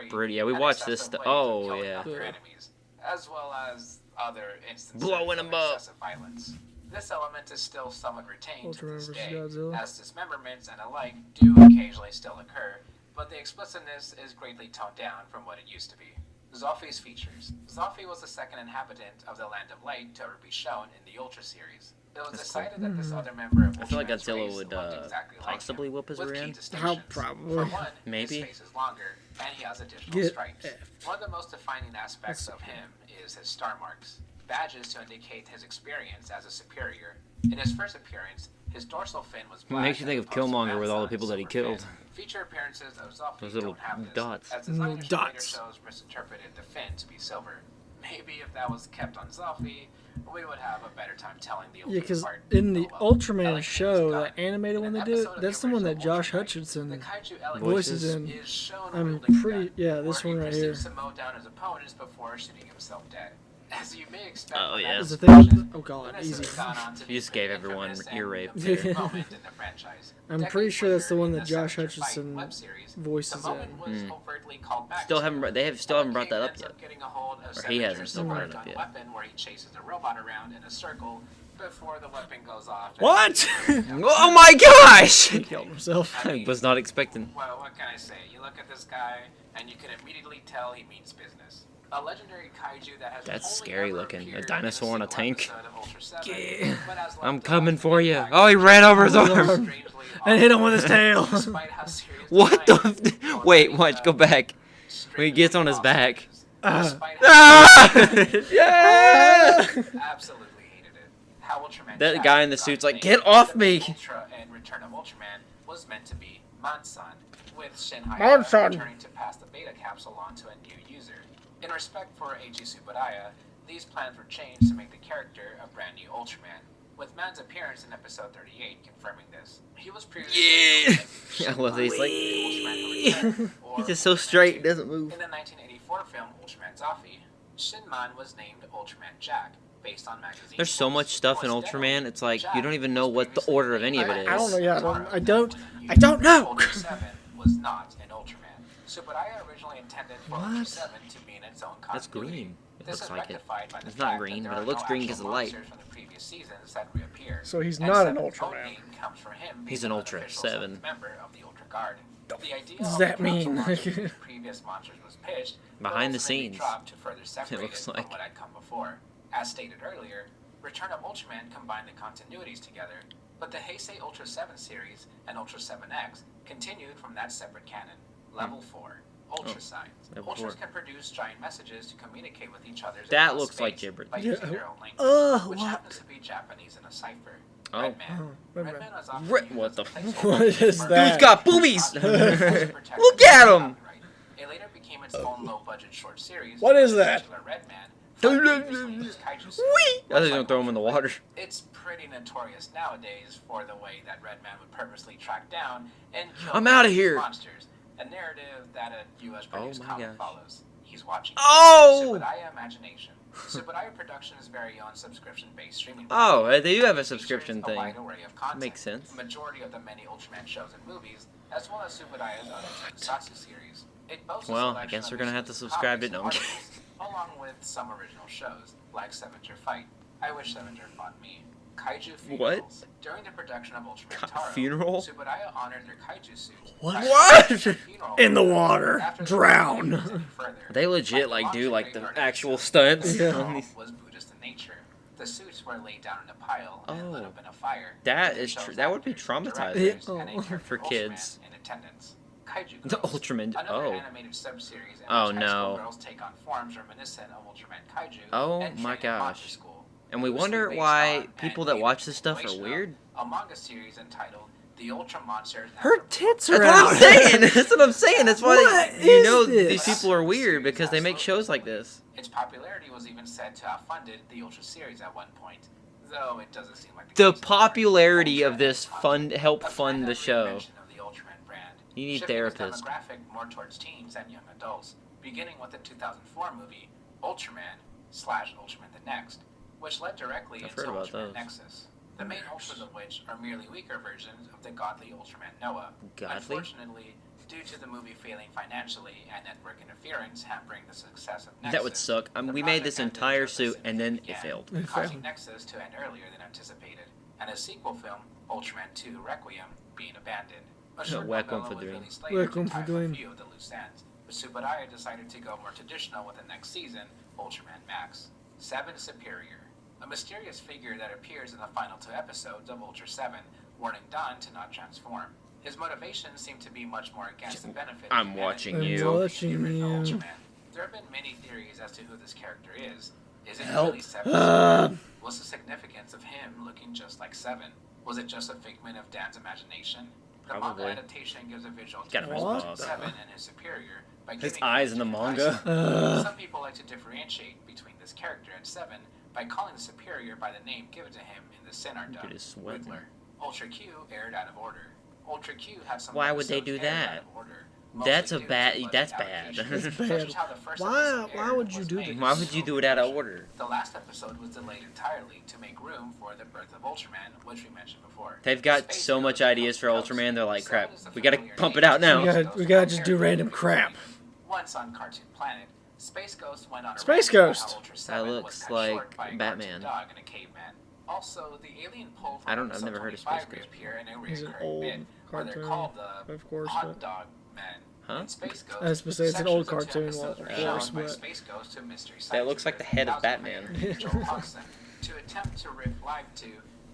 Brady. Yeah, we watched this. Oh yeah. Enemies, as well as other instances blowing of them up. Excessive violence. This element is still somewhat retained to this day, as dismemberments and alike do occasionally still occur, but the explicitness is greatly toned down from what it used to be. Zoffy's features. Zoffy was the second inhabitant of the Land of Light to ever be shown in the Ultra series. It was decided that this other member of I feel like Ultraman's Godzilla race would looked exactly possibly like him, whip his with rear key end. distinctions. How probably. For one, Maybe. his face is longer, and he has additional Get stripes. One of the most defining aspects of him is his star marks, badges to indicate his experience as a superior. In his first appearance, his dorsal fin was black. Makes you think of Killmonger with all the people that he killed. Feature appearances of Zoffy Those little don't have this, dots. as designers later Dots. shows misinterpreted the fin to be silver. Maybe if that was kept on Zoffy, we would have a better time telling the Yeah, because part. in the Oh, well. Ultraman Elegant show, is that done. animated In one an they do, episode of that's the the one that original Josh Ultraman, Hutcherson the kaiju Elegant voices Voices. in. is shown I'm wielding a pretty. gun, Yeah, this where one he right here. proceeds to mow down his opponents before shooting himself dead. As you may expect, Oh, from yeah. that Is the description, thing? Oh god, Lunas easy. has gone on to You be just gave pretty everyone infamous ear and rape. a favorite moment in the franchise. I'm Decades pretty sure that's the later, one in that the Josh Savager Fight Hutcherson web series, voices the moment in. was overtly called back Still to, haven't. They still haven't brought that up ends yet. getting a hold of Or he Savager's hasn't still brought it up gun yet. weapon where he chases a robot around in a circle before the weapon goes off. and- What? Oh my gosh! He killed himself. I was not expecting. Well, what can I say? You look at this guy, and you can immediately tell he means business. A legendary kaiju that has That's only scary ever looking. A appeared in dinosaur on a single tank. episode of Ultra 7, Yeah. but has I'm left coming off for an you. impact Oh, he ran over his Oh, arm. strangely And hit him with his tail. despite how serious What time the? was Wait, being, watch. Go back. When he gets on his strangely back. despite how Ah! Yeah! absolutely hated it. How Ultraman That Jack guy in the got suit's like, named "Get off the me!" Ultra and Return of Ultraman was meant to be Mansan, with Shinhaya Mansan. returning to pass the beta capsule on to a new user. In respect for Eiji Tsuburaya, these plans were changed to make the character a brand new Ultraman, with Man's appearance in episode 38 confirming this. He was previously known as I love that he's like. Ultraman Who Returned, or He's just so Ultraman straight, 2. doesn't move. In the 1984 film Ultraman Zoffy, Shinman was named Ultraman Jack, based on magazine. There's so much stuff in Ultraman. It's like you don't even know what the order of any of it I don't know. is. Yeah, I don't know. Ultra 7 was not an Ultraman. Tsuburaya originally intended for Ultra What? 7 to be in its own That's continuity. green. It This looks is like it. rectified by the It's not fact green, that but there it are looks no green actual 'cause of the light. monsters from the previous seasons that reappear. So he's And not an Seven's Ultraman. own name comes from him He's being an an Ultra unofficial 7. seventh member of the Ultra Guard. The idea does of that the council mean? monsters from the previous monsters was pitched, but Behind the ultimately scenes. dropped to further separate looks it from like. what had come before. As stated earlier, Return of Ultraman combined the continuities together, but the Heisei Ultra 7 series and Ultra 7X continued from that separate canon. Level 4. Ultra signs. level Ultras 4. can produce giant messages to communicate with each other. That looks like gibberish. By using their own language, which what? happens to be Japanese in a cipher. Oh. Redman. Redman. Redman was often Re- used what as the a f- placeholder What is for that? Dude's got boobies! Look at him! It later became its own low-budget short series. What is where the that? titular Redman fought previously used kaiju suits, Whee! I was much gonna like throw him in the Ultraman. water. It's pretty notorious nowadays for the way that Redman would purposely track down and kill I'm outta these here. monsters. A narrative that a U.S. produced my comic gosh. follows. He's watching. Oh! Subadaya Imagination. Subadaya Production's very own subscription-based streaming. Oh, platform they do have a features subscription a thing. wide array of content. Makes sense. The majority of the many Ultraman shows and movies, as well as Subadaya's other tokusatsu series. It boasts a Well, I selection guess of we're gonna have to exclusive subscribe to it. comics No, I'm and kidding. articles, along with some original shows, like Sevenger Fight. I wish Sevenger fought me. Kaiju funerals. During the production of Ultraman Taro, funeral? Subadaya honored their kaiju suits. What? by What? hosting a funeral In the for them water. after the Drown. movie went any further. They legit By like do launching like the regarding actual the stunts. Yeah. on these- was Buddhist in nature. The suits were laid down in a pile and lit Oh. up in a fire. That with is the tr- show's that would be actors, traumatizing. directors, Yeah. and a character For Ultraman kids. in attendance. Kaiju The Girls. Ultraman. Another Oh. animated sub-series in Oh, which high school no. girls take on forms reminiscent of Ultraman Kaiju. Oh, and my train in monster gosh. school. And we Loosely wonder based why on people and that made watch this stuff are continuation weird. of a manga series entitled The Ultra Monsters. Her tits are That's what I'm out. saying. That's what I'm saying. That's why What you is know this? these people are weird because they make shows like this. Its popularity was even said to have funded the Ultra series at one point, though it doesn't seem like The case anymore. popularity of Ultra this is a fund help brand fund the that show. reinvention of the Ultraman brand, You need shifting its therapists. demographic more towards teens and young adults, beginning with the 2004 movie Ultraman/Ultraman the Next, which led directly I've into heard about Ultraman those. Nexus. The main Ultras of which are merely weaker versions of the godly Ultraman Noah. Godly? Unfortunately, due to the movie failing financially and network interference hampering the success of Nexus, That would suck. the We made project this ended entire just as suit soon and as then began, it failed. It causing failed. Nexus to end earlier than anticipated, and a sequel film, Ultraman 2 Requiem, being abandoned. A short Requiem novella for was Dream. released later to Requiem for tie up Dream. a few of the loose ends, but Subadaya decided to go more traditional with the next season, Ultraman Max. 7 Superior. A mysterious figure that appears in the final 2 episodes of Ultra 7, warning Don to not transform. His motivations seem to be much more against the benefit of I'm humanity watching than you. the Watching original you. Ultraman. There have been many theories as to who this character is. Is it Help. really 7? What's the significance of him looking just like 7? Was it just a figment of Dan's imagination? The Probably. manga adaptation gives a visual Got a difference face between bump. 7 and his superior by His giving eyes him in the a manga. eyesight. Some people like to differentiate between this character and 7 by calling the superior by the name given to him in the Sin Art Look at his sweat. Riddler. Ultra Q aired out of order. Ultra Q had some Why would they episodes do aired that? out of order, That's mostly a due to bad. budget That's allocation. bad. That's Such bad. as how the first Why- episode why aired would you was do made this? Why would you do it out of order? The last episode was delayed entirely to make room for the birth of Ultraman, which we mentioned before. They've got Space so much Ghost ideas for comes Ultraman. They're like, crap. Seven is the We gotta familiar pump it name. out now. We gotta just do random crap. Once on Cartoon Planet, Space Ghost went on a Space rant about Ghost. how Ultra 7 That was looks cut like short by a Batman. cartoon dog and a caveman. Also, the alien pull from I don't- I've episode never heard of 25 Space Ghost. reappear in a He's an recurring old bit, where they're cartoon, called the of course, Hot but- Dog Men. Huh? In Space Ghost, I was supposed to say it's an old sections of two cartoon, episodes of were course, shown by but- Space Ghost to Mystery That Science looks like the Theater head of House Batman. creator Joe Hodgson, to attempt to riff live to,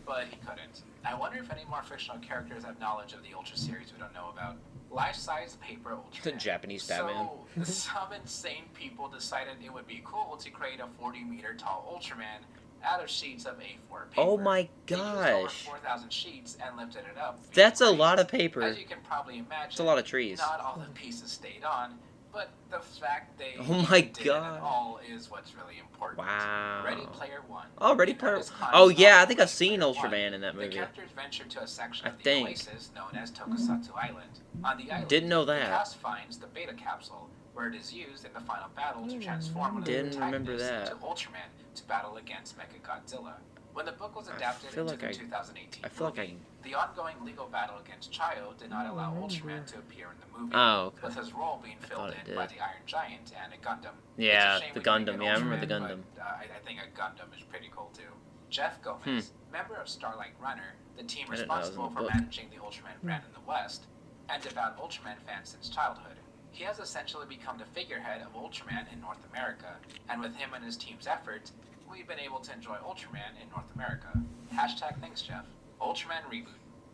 but he couldn't. I wonder if any more fictional characters have knowledge of the Ultra series we don't know about. Life-size paper Ultraman. The Japanese Batman. So, some insane people decided it would be cool to create a 40-meter tall Ultraman out of sheets of A4 paper. Oh my They used over gosh. 4,000 sheets and lifted it up. via That's a cranes. lot of paper. As you can probably imagine, It's a lot of trees. not all the pieces stayed on, but the fact they Oh my did it God. at all is what's really important. Wow. Ready Player One. Oh, Ready In Player. Ernest Cline's Oh yeah, I novel, think I've Ready seen Player One, Ultraman in that The movie. characters venture to a section I of the think. oasis known as Tokusatsu Island. On the island, Didn't know the that. cast finds the Beta Capsule, where it is used in the final battle to transform one of the Didn't remember antagonists that. into Ultraman to battle against Mechagodzilla. When the book was I adapted feel into like the I- 2018 I feel like movie, the ongoing legal battle against Child did not allow Ultraman to appear in the movie, Oh, okay. with his role being filled thought it in by did. the Iron Giant and a Gundam. Yeah, It's a shame the we didn't Gundam. get Yeah, I remember the Ultraman, Gundam. but, I think a Gundam is pretty cool too. Jeff Gomez, member of Starlight Runner, the team I didn't know that was in responsible the for book. managing the Ultraman brand in the West, and devout Ultraman fan since childhood. He has essentially become the figurehead of Ultraman in North America, and with him and his team's efforts, we've been able to enjoy Ultraman in North America. Hashtag thanks, Jeff. Ultraman Reboot.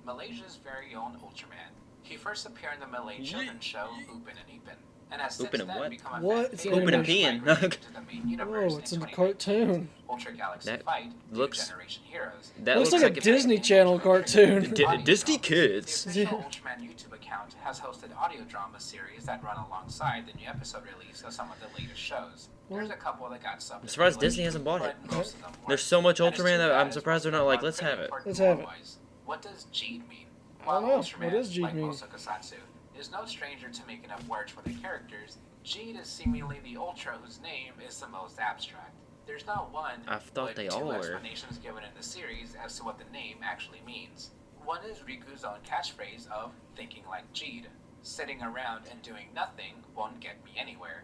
Malaysia's very own Ultraman. He first appeared in the Malay children's show Upin and Ipin, and has Pooping since and then what? become a What? fan It's favorite Pooping and that peeing. migrated into the main universe Whoa, it's in in the 2019. cartoon. Ultra Galaxy That Fight, looks- Generation Heroes. That Looks looks like a it- Disney Channel cartoon. Disney Kids. The official Ultraman YouTube account has hosted audio drama series that run alongside the new episode release of some of the latest shows. There's a couple that got subbed. I'm surprised Disney hasn't bought it. but most of them weren't. There's so much And it's Ultraman too that bad, I'm as surprised they're most not of like, them let's are have pretty it. important Let's have it. lore-wise. What does Jeed mean? I While don't know. Ultraman, What does Jeed like mean? most tokusatsu, is no stranger to making up words for the characters, Jeed is seemingly the Ultra whose name is the most abstract. There's not one, I thought but they two all were. explanations given in the series as to what the name actually means. One is Riku's own catchphrase of thinking like Jeed. Sitting around and doing nothing won't get me anywhere.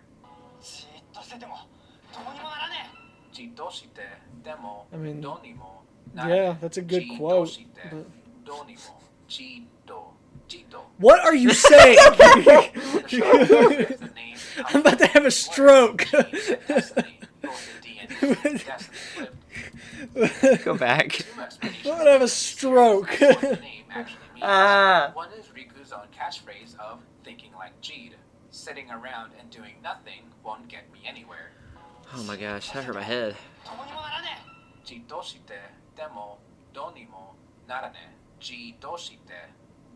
じーっとしててもどうにもならねえ Jitoshite demo I mean, donimo. Yeah, that's a good quote. But Donimo. Jito. Jito. what are you saying? The show says the name I'm about to have a stroke. Destiny. Both the D and E. Destiny flipped. Go back. Two explanations I'm gonna have a stroke. what the name actually means. Ah. One is Riku's own catchphrase of thinking like Jeed. Sitting around and doing nothing won't get me anywhere. Oh my gosh, that hurt my head. どうにもならねえ Jitoshite demo donimo narane. Jitoshite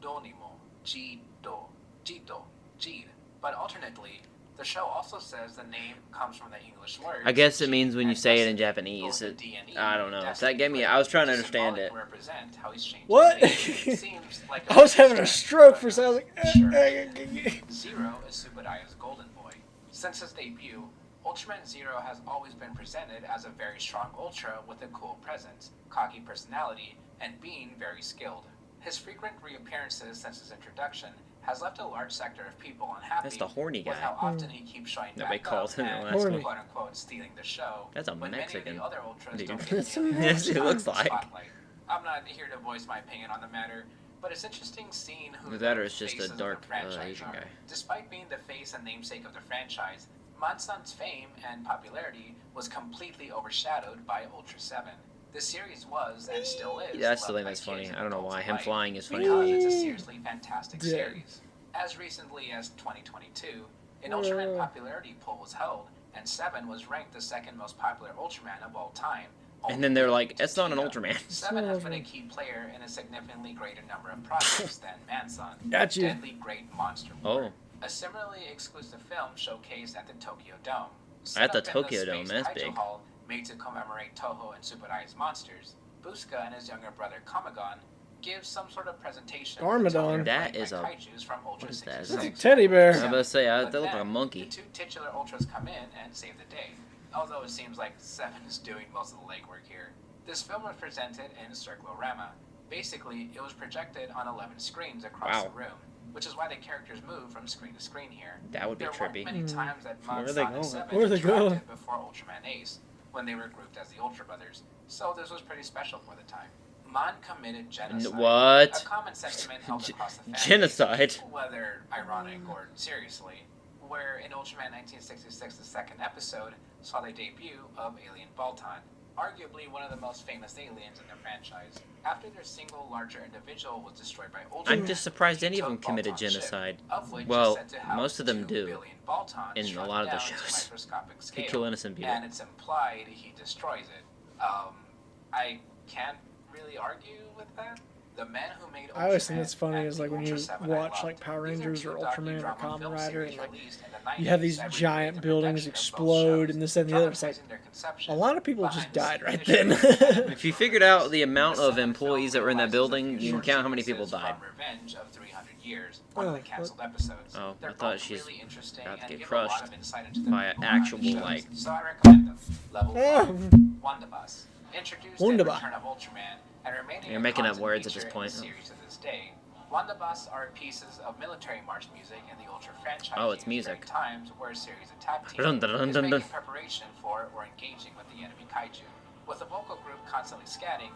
donimo jito. Jito. Jeed. But alternately, the show also says the name comes from the English word. I guess it means when you say it in Japanese. Both It, the D and E, I don't know. Destiny That gave me. flipped, I was trying to to understand it. symbolically represent how he's changed What? his name. Seems like I was having a stroke for a second. I was Sure. like, Zero is Subudaya's golden boy. Since his debut, Ultraman Zero has always been presented as a very strong Ultra with a cool presence, cocky personality, and being very skilled. His frequent reappearances since his introduction has left a large sector of people unhappy That's the horny with guy. how often he keeps showing Nobody back called up him the and last one. quote unquote stealing the show. That's a when Mexican many of the other Ultras dude. don't That's get a the Yes, it time looks in the like. spotlight. I'm not here to voice my opinion on the matter, but it's interesting seeing who That the or it's just a faces of dark, the franchise Asian are. guy. Despite being the face and namesake of the franchise, Mansan's fame and popularity was completely overshadowed by Ultra 7. The series was, and still is, Yeah, I still think loved by that's funny. kids and I don't know adults why. Him alike flying is funny. because it's a seriously fantastic Yeah. series. As recently as 2022, an Ultraman Yeah. popularity poll was held, and 7 was ranked the second most popular Ultraman of all time. And then they're like, only "It's not an to Ultraman." 7 has been a key player in a significantly greater number of projects than Manson. Got you. Deadly Great Monster War. Oh. A similarly exclusive film showcased at the Tokyo Dome. At the Set up in Tokyo Dome, Space that's Kaiju big. Hall, made to commemorate Toho and Tsubudaya's monsters, Buska and his younger brother Kamagon gives some sort of presentation. of the Garmadon. Tokyo That fight is by a- kaijus from Ultra what is that? 66. That's a teddy bear. I was about to say, But they look like a then, monkey. The two titular Ultras come in and save the day, although it seems like 7 is doing most of the legwork here. This film was presented in Circlorama. Basically, it was projected on 11 screens across Wow. the room, which is why the characters move from screen to screen here. That would be There weren't trippy. many times that Where are Mansan they and going? 7 Where are they going? interacted before Ultraman Ace, when they were grouped as the Ultra Brothers, so this was pretty special for the time. Man committed genocide. What? A common sentiment held across the fan base, Genocide? whether ironic or seriously, where in Ultraman 1966, the second episode, saw the debut of Alien Baltan, arguably one of the most famous aliens in the franchise. After their single larger individual was destroyed by Ultraman, I'm just surprised any of he them took committed Baltan's ship, genocide. of which Well, is said to house most of them 2 do billion Baltans in a shrunk lot of the down to shows. microscopic They scale, kill innocent people. and it's implied he destroys it. I can't really argue with that. The men who made I always Ultraman think it's funny and is the like when you Ultra 7 I watch loved. like Power These are Rangers two or Ultraman or docudrama Kamen film Rider series and like released in the 90s you have these that giant recreate the buildings production of both explode shows, and this and the other. It's like dramatizing their conception a lot of people just behind the died scene right finishes. then. If you figured out the amount The of second employees that film were in that realizes a building, few you can short count how many people sequences died. from Revenge of 300 Years, one of Oh, the canceled episodes. Oh, I They're thought both she's really interesting about to and get give a lot crushed of insight into the by an people behind the actual, shows, like- so I recommend them. Level Oh. 1, Wondabus. Introduced in Wunderbar. Return of Ultraman and remaining You're a making up constant words at this feature in point. the series to this day. Wondabus are pieces of military march music in the Ultra franchise. Oh, it's used music. during times where a series of tag teams Dun, dun, dun, is dun, making dun. preparation for or engaging with the enemy kaiju, with the vocal group constantly scanning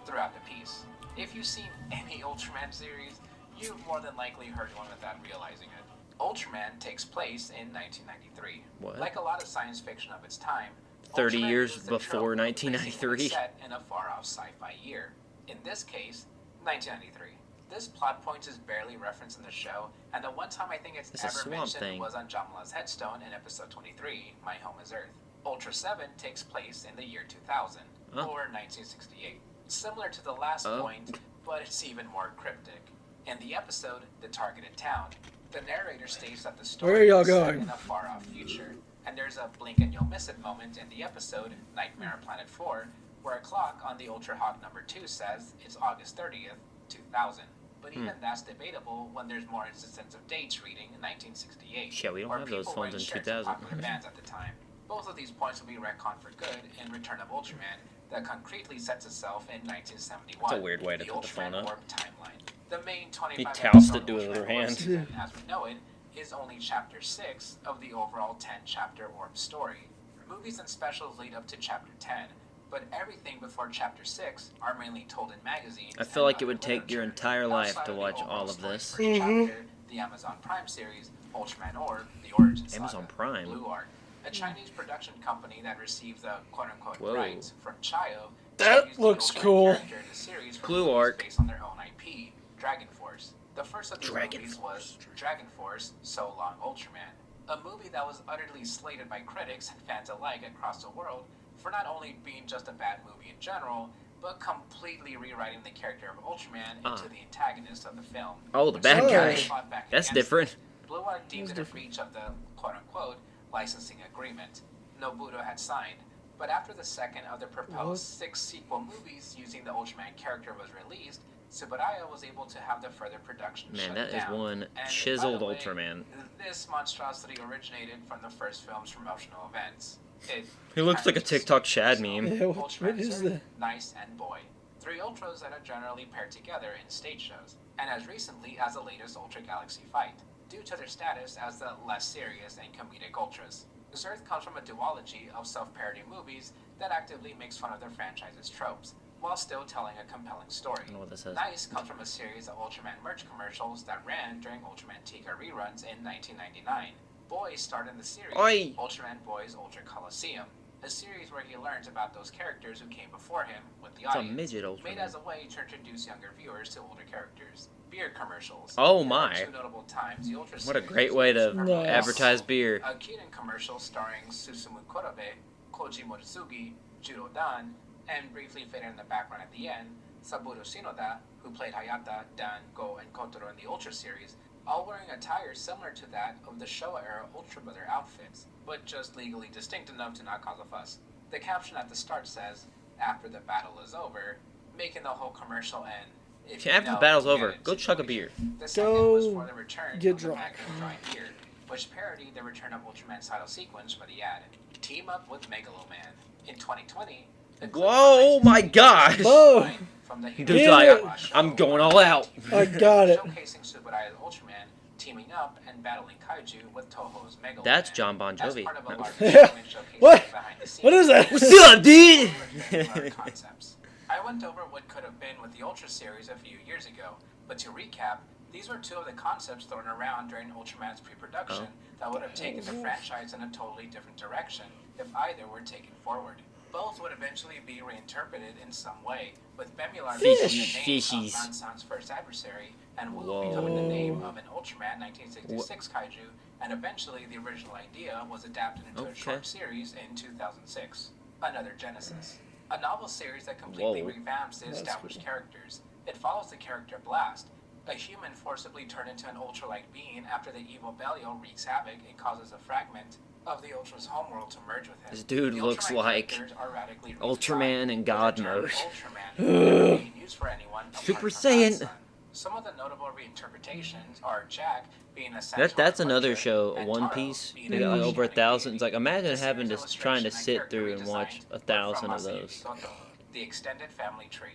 throughout the piece. If you've seen any Ultraman series, you've more than likely heard one without realizing it. Ultraman takes place in 1993. What? Like a lot of science fiction of its time, 30 Ultraman years uses the before trope of 1993. placing one set in a far-off sci-fi year. In this case, 1993. This plot point is barely referenced in the show, and the one time I think it's It's a ever swamp mentioned thing. was on Jamala's headstone in episode 23, My Home is Earth. Ultra 7 takes place in the year 2000, Oh. or 1968. Similar to the last Oh. point, but it's even more cryptic. In the episode, The Targeted Town, the narrator states that the Where are story y'all is set going? in a far-off future, and there's a blink and you'll miss it moment in the episode, Nightmare on Planet 4, where a clock on the Ultra Hawk number 2 says it's August 30th, 2000. But even that's debatable when there's more instances of dates reading 1968. Yeah, we don't or have those people phones writing in shares of 2000. popular bands at the time. Both of these points will be retconned for good in Return of Ultraman, that concretely sets itself in 1971. It's a weird way to the put the phone Ultraman up. Orb timeline. The main 25 He tossed episode it to his other Ultraman Orb hand. season, as we know it, is only chapter 6 of the overall 10-chapter Orb story. Movies and specials lead up to chapter 10, but everything before chapter 6 are mainly told in magazines. I feel and like it would other take your literature. entire life Outside to of the watch overall all of story this. for each chapter, the Amazon Prime series, Ultraman Orb, The Origin Saga, Amazon Prime? Blue Art, a Chinese production company that received the quote-unquote Whoa. rights from Chayo. That used the looks Ultraman cool. character in the series for Blue movies Arc. based on their own IP, Dragon Force. The first of these Dragon movies Force. was Dragon Force: So Long Ultraman, a movie that was utterly slated by critics and fans alike across the world for not only being just a bad movie in general, but completely rewriting the character of Ultraman into the antagonist of the film. Oh, the which bad guy. fought back That's against different. it. Blue Art deemed That's it a different. breach of the quote-unquote licensing agreement Nobuto had signed. But after the second of the proposed What? 6 sequel movies using the Ultraman character was released, Tsuburaya was able to have the further production Man, shut that is down. one And chiseled by the way, Ultraman. This monstrosity originated from the first film's promotional events. It He looks like a actually TikTok so, Shad meme. Yeah, what Ultraman is Zerg, that? Nice, and Boy. 3 Ultras that are generally paired together in stage shows, and as recently as the latest Ultra Galaxy fight, due to their status as the less serious and comedic Ultras. Zerth comes from a duology of self-parody movies that actively makes fun of their franchise's tropes, while still telling a compelling story. I don't know what this is. Nice comes from a series of Ultraman merch commercials that ran during Ultraman Tika reruns in 1999. Boy starred in the series Oi! Ultraman Boy's Ultra Coliseum, a series where he learns about those characters who came before him with the It's a audience, midget made Ultraman. as a way to introduce younger viewers to older characters. Beer commercials. Oh There my. are 2 notable times the Ultra What a series great was way used to for promotion. advertise beer. A Kirin commercial starring Susumu Kurobe, Koji Motsugi, Juro Dan, and briefly faded in the background at the end, Saburo Shinoda, who played Hayata, Dan, Go, and Kotaro in the Ultra series, all wearing attire similar to that of the Showa-era Ultra Brother outfits, but just legally distinct enough to not cause a fuss. The caption at the start says, "After the battle is over," making the whole commercial end. If you After the know, battle's you get over, it go chug a situation. beer. The second was Go for the return get of the drunk. Magnum Dry Beer, which parodied the return of Ultraman's title sequence for the ad. Team up with Megaloman. In 2020, the clip Whoa, from my 1968 gosh! Whoa. from the Dude's Yeah. like, I'm going all out. I got it. Showcasing Tsuburaya's Ultraman teaming up and battling Kaiju with Toho's Megaloman. That's John Bon As Jovi. part of a No. larger Yeah. segment showcasing What? behind the scenes. What is that? What's up, dude? Concepts. I went over what could have been with the Ultra series a few years ago, but to recap, these were 2 of the concepts thrown around during Ultraman's pre-production that would have taken the franchise in a totally different direction if either were taken forward. Both would eventually be reinterpreted in some way, with Bemular becoming the name Fishies. of Ransan's first adversary, and Wu Whoa. becoming the name of an Ultraman 1966 kaiju, and eventually the original idea was adapted into a Okay. short series in 2006. Another Genesis. A novel series that completely Whoa. revamps the That's established cool. characters. It follows the character Blast, a human forcibly turned into an Ultra-like being after the evil Belial wreaks havoc and causes a fragment of the Ultra's homeworld to merge with him. This dude The looks Ultraman like characters are radically Ultraman redesigned, in with God the term mode. Ultraman never being used for anyone apart Super from Saiyan. Godson. Some of the notable reinterpretations are Jack being a centaur That's another butcher, show, and One Taro Piece. being They a got like over oceanic 1,000. deity. It's like, imagine The having series to trying to illustration and sit character through and watch redesign 1,000 were of from those. Masayuki Goto, the extended family tree.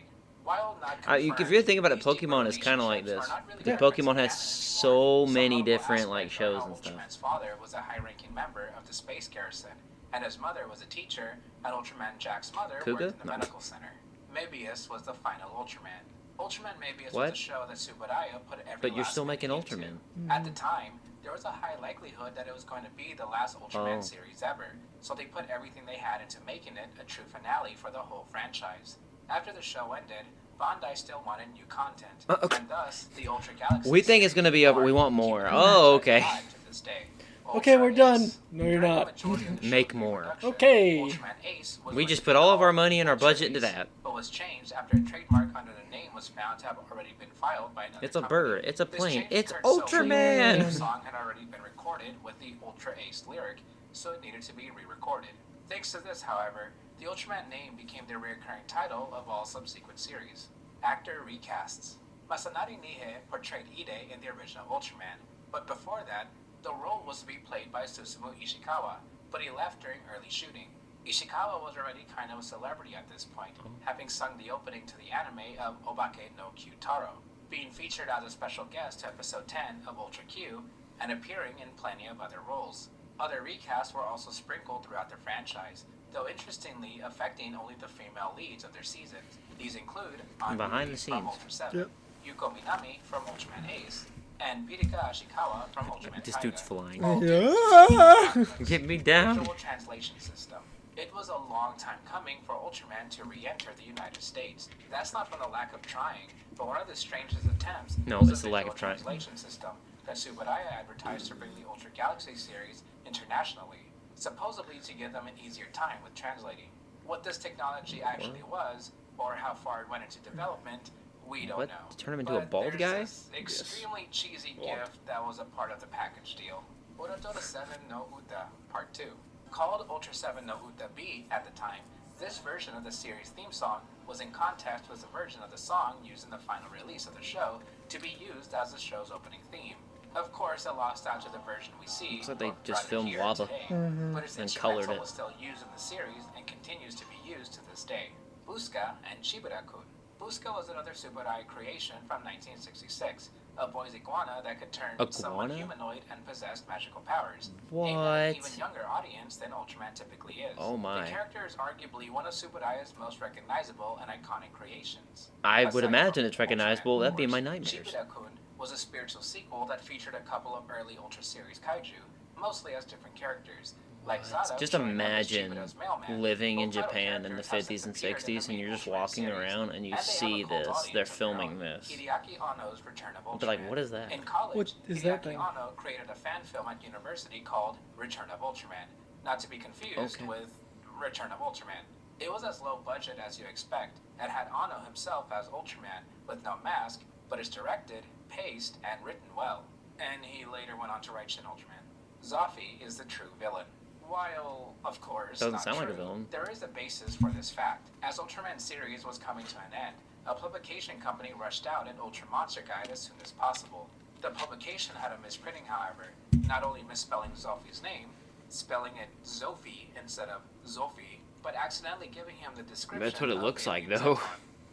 While not If you confirmed, really think about it, these deeper Pokemon is kind of like relationships this. are not really Because referenced Pokemon in has canon so anymore. Some many notable different like aspects are shows how and stuff. Ultraman's father was a high-ranking member of the space garrison, and his mother was a teacher, and Ultraman Jack's mother Kuga? worked in the No. medical center. Mebius was the final Ultraman. Ultraman Mebius What? was a show that Tsuburaya put every But you're last still making minute into. Ultraman. At the time, there was a high likelihood that it was going to be the last Ultraman Oh. series ever, so they put everything they had into making it a true finale for the whole franchise. After the show ended, Bandai still wanted new content, Okay. and thus the Ultra Galaxy. We think it's gonna be over. We want more. Oh, okay. To this day. Okay, we're Ultra done. Ace. No, you're During the not. majority of the Make show's more. production, Okay. Ultraman Ace was We just originally put all of our called money and our Ultra budget into Ace, that. but was changed after a trademark under the name was found to have already been filed by another It's a company. bird. It's a This plane. change It's occurred so late that Ultraman. The song had already been recorded with the Ultra Ace lyric, so it needed to be re-recorded. Thanks to this, however, the Ultraman name became the recurring title of all subsequent series. Actor recasts. Masanari Nihe portrayed Ide in the original Ultraman, but before that, the role was to be played by Susumu Ishikawa, but he left during early shooting. Ishikawa was already kind of a celebrity at this point, having sung the opening to the anime of Obake no Kyutaro, being featured as a special guest to episode 10 of Ultra Q, and appearing in plenty of other roles. Other recasts were also sprinkled throughout the franchise, though interestingly affecting only the female leads of their seasons. These include Behind the Anburi from scenes. Ultra 7, Yep. Yuko Minami from Ultraman Ace, and Pirika Ashikawa from Ultraman This Tiger. dude's flying. All Yeah. Get me down. Visual translation system. It was a long time coming for Ultraman to re-enter the United States. That's not from the lack of trying, but one of the strangest attempts No, was it's the lack visual of trying. translation system that Subaraya advertised to bring the Ultra Galaxy series internationally, supposedly to give them an easier time with translating. What this technology actually was, or how far it went into development, we don't What? know. Turn him into a But bald there's guy? this extremely cheesy gift that was a part of the package deal. Uratora 7 no Uta Part 2. Called Ultra 7 no Uta B at the time, this version of the series theme song was in contest with the version of the song used in the final release of the show to be used as the show's opening theme. Of course, it lost out to the version we see. Looks like they or just rather filmed hear Waba. today, but its and colored instrumental it. was still used in the series and continues to be used to this day. Buska and Shibura-kun. Buska was another Subarai creation from 1966, a boy's iguana that could turn somewhat Iguana? humanoid and possess magical powers. What? Aimed at an even younger audience than Ultraman typically is. Oh my. The character is arguably one of Subarai's most recognizable and iconic creations. I would Aside imagine from it's recognizable. Ultraman, That'd be of in my course, nightmares. Shibura-kun was a spiritual sequel that featured a couple of early Ultra series kaiju, mostly as different characters. Like Zada, Just showing up as imagine Chibida's mailman. living in Both title Japan in the characters have 50s and since appeared in 60s the and you're main just Ultraman walking series, around and you they have a see cult this. audience They're of their filming own. this. Hideaki Anno's Return of Ultraman. But like, what is that? In college, What is Hideaki that thing? Anno created a fan film at university called Return of Ultraman, not to be confused Okay. with Return of Ultraman. It was as low budget as you expect, and had Anno himself as Ultraman with no mask, but is directed, paced, and written well. And he later went on to write Shin Ultraman. Zoffy is the true villain. While, of course, Doesn't not sound like a true, villain. there is a basis for this fact. As Ultraman series was coming to an end, a publication company rushed out an Ultra Monster Guide as soon as possible. The publication had a misprinting, however, not only misspelling Zoffy's name, spelling it Zophie instead of Zophie, but accidentally giving him the description That's what it of looks like, alien though. Zeton,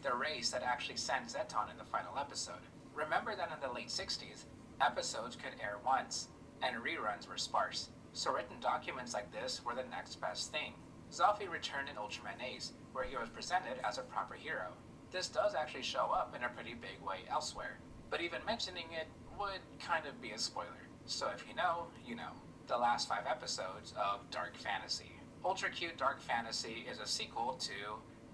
the race that actually sent Zeton in the final episode. Remember that in the late 60s, episodes could air once, and reruns were sparse, so written documents like this were the next best thing. Zoffy returned in Ultraman Ace, where he was presented as a proper hero. This does actually show up in a pretty big way elsewhere, but even mentioning it would kind of be a spoiler. So if you know, you know. The last 5 episodes of Dark Fantasy. Ultra Q Dark Fantasy is a sequel to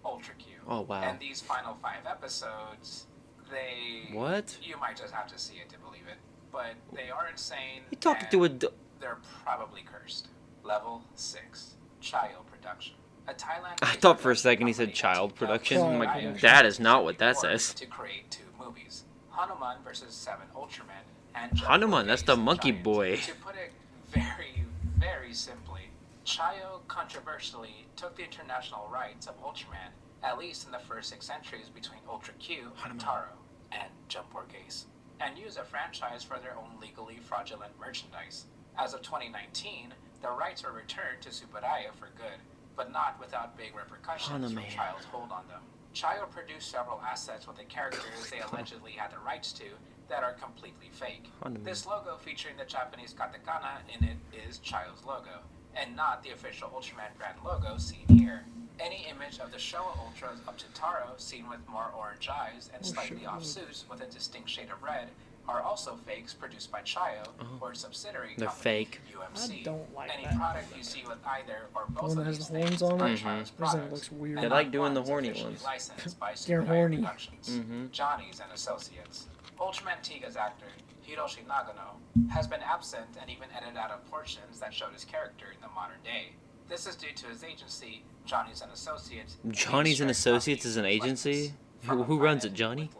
Ultra Q. Oh, wow. And these final 5 episodes, they... What? You might just have to see it to believe it. But they are insane. You talking and to a... They're probably cursed. Level 6. Child Production. A Thailand. I thought for a second he said child production. I'm like, that is not what that says. To create 2 movies. Hanuman versus 7 Ultramen and Hanuman, that's the Giants. monkey boy. To put it very, very simply, Chayo controversially took the international rights of Ultraman, at least in the first 6 entries between Ultra Q, Taro, and Jump Force Ace, and used a franchise for their own legally fraudulent merchandise. As of 2019, the rights were returned to Subaraya for good, but not without big repercussions from Chayo's hold on them. Chayo produced several assets with the characters they allegedly had the rights to that are completely fake. This logo featuring the Japanese katakana in it is Chayo's logo, and not the official Ultraman brand logo seen here. Any image of the Showa Ultras up to Taro seen with more orange eyes and slightly off suits with a distinct shade of red are also fakes produced by Chayo or its subsidiary They're company, fake. UMC. I don't like Any that. product you see with either or The both one that of has these the horns things on are it. Chayo's This thing products. looks weird. and They like not doing the ones horny officially ones. licensed by They're ULTRAMAN horny. Productions. Johnny's and Associates. Ultraman Tiga's actor, Hiroshi Nagano, has been absent and even edited out of portions that showed his character in the modern day. This is due to his agency, Johnny's and Associates. Johnny's and Associates is an agency? Who runs it, Johnny?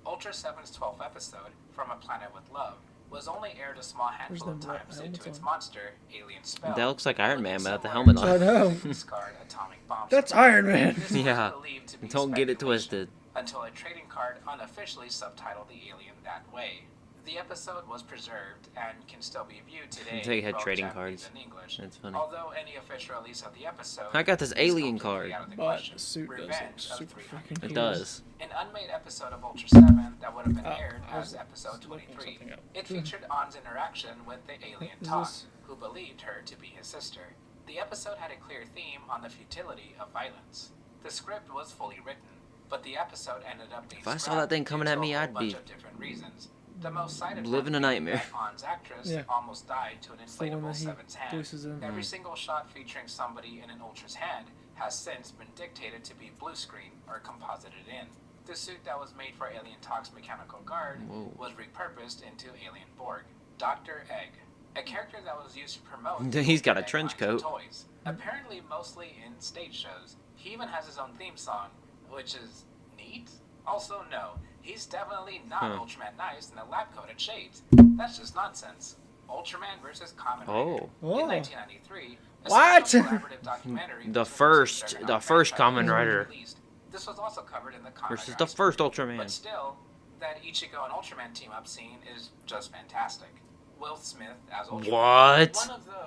Ultra 7's 12th episode, From a Planet with Love, was only aired a small handful of times due to its monster, Alien Spell. That looks like Iron Man without the helmet I on. know. Scarred atomic bomb. That's Iron Man. This was Yeah. believed to be Don't get it speculation twisted. until a trading card unofficially subtitled the alien that way. The episode was preserved and can still be viewed today. Until you had in both trading Japanese cards. and English. That's funny. Although any official release of the episode, I got this is alien completely card. out of the But question. the suit does look Revenge of super 300 freaking It cool. does. An unmade episode of Ultra 7 that would have been Oh, aired I was as episode looking 23. something up. It featured On's interaction with the alien Is Talk, this- who believed her to be his sister. The episode had a clear theme on the futility of violence. The script was fully written, but the episode ended up being If I saw scrapped that thing coming due at to me, a whole I'd bunch be of different reasons. The most cited living one a being nightmare. that On's actress Yeah. almost died to an It's the one inflatable that he Seven's hand. voices in. Every single shot featuring somebody in an Ultra's hand has since been dictated to be blue screen or composited in. The suit that was made for Alien Talk's mechanical guard Whoa. was repurposed into Alien Borg. Dr. Egg, a character that was used to promote He's got a Egg trench lines of coat. toys, apparently mostly in stage shows. He even has his own theme song, which is neat. Also, no, he's definitely not Ultraman Nice in the lab-coated shades. That's just nonsense. Ultraman vs. Kamen Rider. Oh. Oh. In 1993, a What? special collaborative documentary The between first Juggernaut Kamen franchise Rider. was released. This was also covered in the Kamen Versus Rider the Iceberg. first But Ultraman. still, that Ichigo and Ultraman team-up scene is just fantastic. Will Smith as Ultraman. What? One of the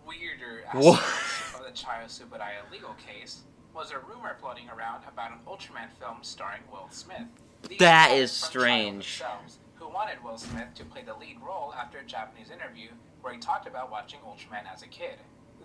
weirder What? aspects of the Chayo Subadaya legal case was a rumor floating around about an Ultraman film starring Will Smith. These That came is from Chayo strange. themselves, who wanted Will Smith to play the lead role after a Japanese interview where he talked about watching Ultraman as a kid.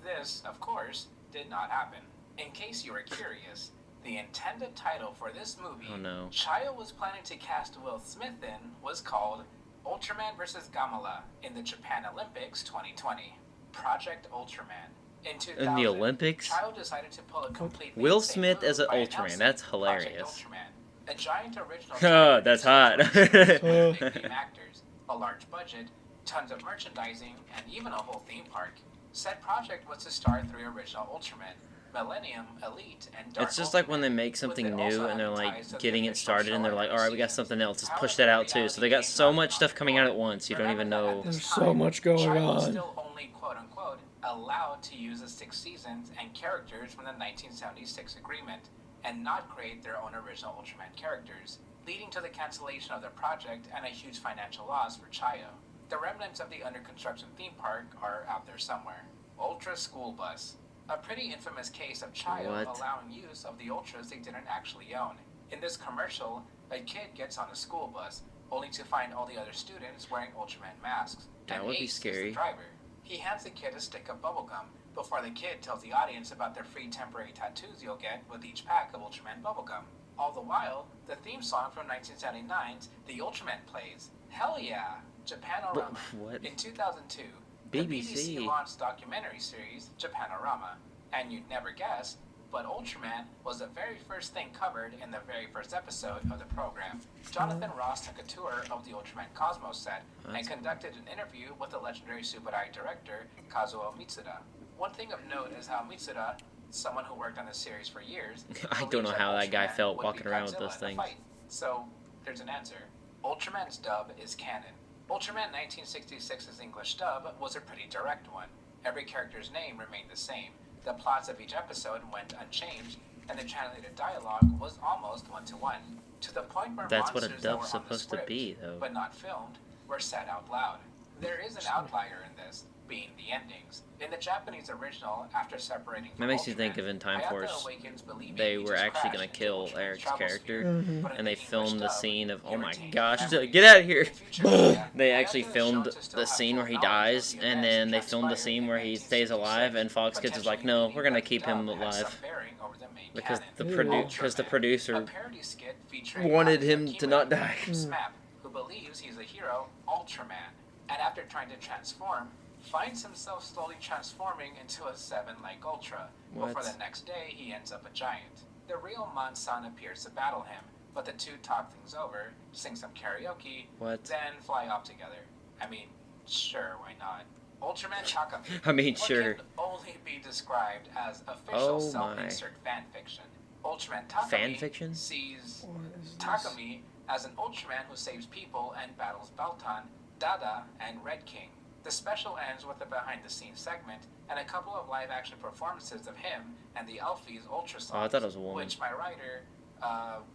This, of course, did not happen. In case you were curious, the intended title for this movie Oh, no. Chayo was planning to cast Will Smith in was called Ultraman vs. Gamala in the Japan Olympics 2020. Project Ultraman. In 2000, In the Olympics? Chayo decided to pull a complete Will insane Smith move as an by Ultraman. announcing That's Project hilarious. Ultraman, a giant original Oh, that's hot. big name actors, a large budget, tons of merchandising, and even a whole theme park. Said project was to star 3 original Ultramen, Millennium, Elite, and Dark It's just like when they Ultraman, make with something it new also and they're having like ties to the getting it official started show and they're like, and alright, we got seasons. something else. Let's push However, that out too. So they got reality so came much not stuff coming out at once. You don't Remember even that at know. this There's so time, much going Chayo was on. still only quote-unquote allowed to use the 6 seasons and characters from the 1976 agreement and not create their own original Ultraman characters, leading to the cancellation of the project and a huge financial loss for Chayo. The remnants of the under construction theme park are out there somewhere. Ultra School Bus. A pretty infamous case of Chayo What? allowing use of the Ultras they didn't actually own. In this commercial, a kid gets on a school bus, only to find all the other students wearing Ultraman masks. That and would be Ace is scary. the driver. He hands the kid a stick of bubblegum before the kid tells the audience about the free temporary tattoos you'll get with each pack of Ultraman bubblegum. All the while, the theme song from 1979's The Ultraman plays. Hell yeah! Japanorama. What? In 2002, the BBC. BBC launched documentary series Japanorama. And you'd never guess, but Ultraman was the very first thing covered in the very first episode of the program. Jonathan Ross took a tour of the Ultraman Cosmos set and conducted an interview with the legendary Subadai director Kazuo Mitsuda. One thing of note is how Mitsuda, someone who worked on the series for years, I don't believes know how that guy Ultraman felt would walking be around with Godzilla those in the things. fight. So, there's an answer. Ultraman's dub is canon. Ultraman 1966's English dub was a pretty direct one. Every character's name remained the same. The plots of each episode went unchanged, and the translated dialogue was almost one-to-one, to the point where That's what a monsters that dub's were on the supposed to script, be, though. but not filmed, were said out loud. There is an outlier in this, being the endings. In the Japanese original, after separating from That makes you Ultraman, think of in Time Hayato Force, awakens believing they he were just actually crashed gonna into kill Ultraman's Eric's travel character, sphere, but in and they the English filmed the dub, scene of, he oh my retained gosh, memory. get out of here! In future media, They Hayato actually is filmed shown to still the have scene full where he knowledge of dies, the and events then that they filmed the transpired scene in where he stays alive, and Fox Kids is like, potentially no, we're gonna believing keep that him the dub has alive. some bearing over the main Because canon. the, because the Ultraman, producer a parody skit featuring wanted Haruki him to not Akimura, die. SMAP, who believes he's a hero, Ultraman, and after trying to transform, finds himself slowly transforming into a 7-like Ultra, What? before the next day he ends up a giant. The real Mon-san appears to battle him, but the two talk things over, sing some karaoke, What? then fly off together. I mean, sure, why not? Ultraman Takumi I mean, what sure. can only be described as official Oh my. self-insert fanfiction. Ultraman Takumi Fanfiction? sees What is this? Takumi as an Ultraman who saves people and battles Baltan, Dada, and Red King. The special ends with a behind-the-scenes segment and a couple of live-action performances of him and the Elfies Ultra songs, Oh, I thought it was a woman. which my writer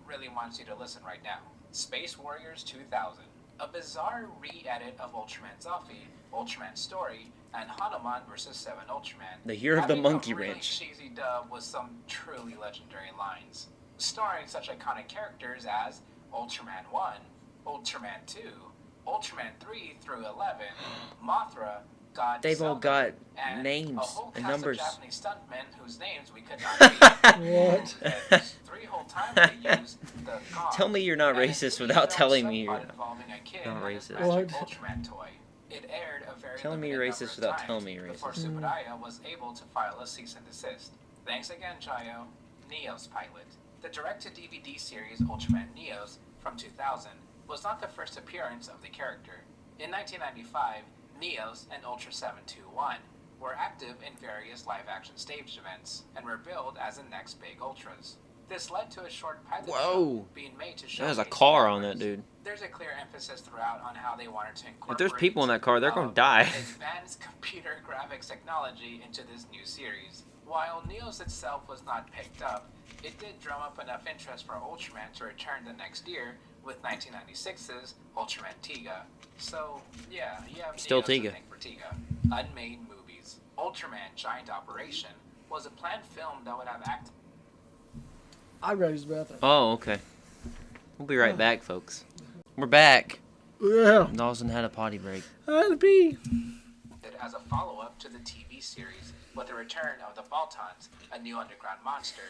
really wants you to listen right now. Space Warriors 2000, a bizarre re-edit of Ultraman's Elfie, Ultraman's Story, and Hanuman vs. 7 Ultraman. The Year of the having Monkey a really Wrench. cheesy dub with some truly legendary lines, starring such iconic characters as Ultraman 1, Ultraman 2, Ultraman 3 through 11, Mothra, God They've all got and names a whole and cast numbers. of Japanese stuntmen whose names we could not read. What? There's 3 whole times they use the God. Tell me you're not And racist a without three-film telling me you're subplot involving a kid not and his racist. magic What? Ultraman toy. It aired a very Tell me limited you're number racist of without times telling me you're before racist. Subaraya was able to file a cease and desist. Thanks again, Chayo. Neos pilot. The direct-to-DVD series Ultraman Neos from 2000 was not the first appearance of the character. In 1995, Neos and Ultra 721 were active in various live-action staged events and were billed as the next big Ultras. This led to a short pilot Whoa. show being made to show There's a car on that dude. There's a clear emphasis throughout on how they wanted to incorporate If there's people in that car, they're gonna die. advanced computer graphics technology into this new series. While Neos itself was not picked up, it did drum up enough interest for Ultraman to return the next year with 1996's Ultraman Tiga. So, yeah, you have Still Neos to Tiga. thank for Tiga. Unmade movies. Ultraman Giant Operation was a planned film that would have acted I'd rather use the bathroom. Oh, okay. We'll be right back, folks. We're back. Yeah. Dawson had a potty break. I had to pee. as a follow-up to the TV series, with the return of the Baltons, a new underground monster,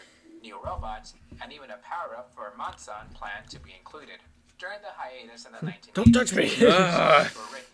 new robots, and even a power-up for Monson planned to be included. During the hiatus in the 1980s, Don't touch me. were written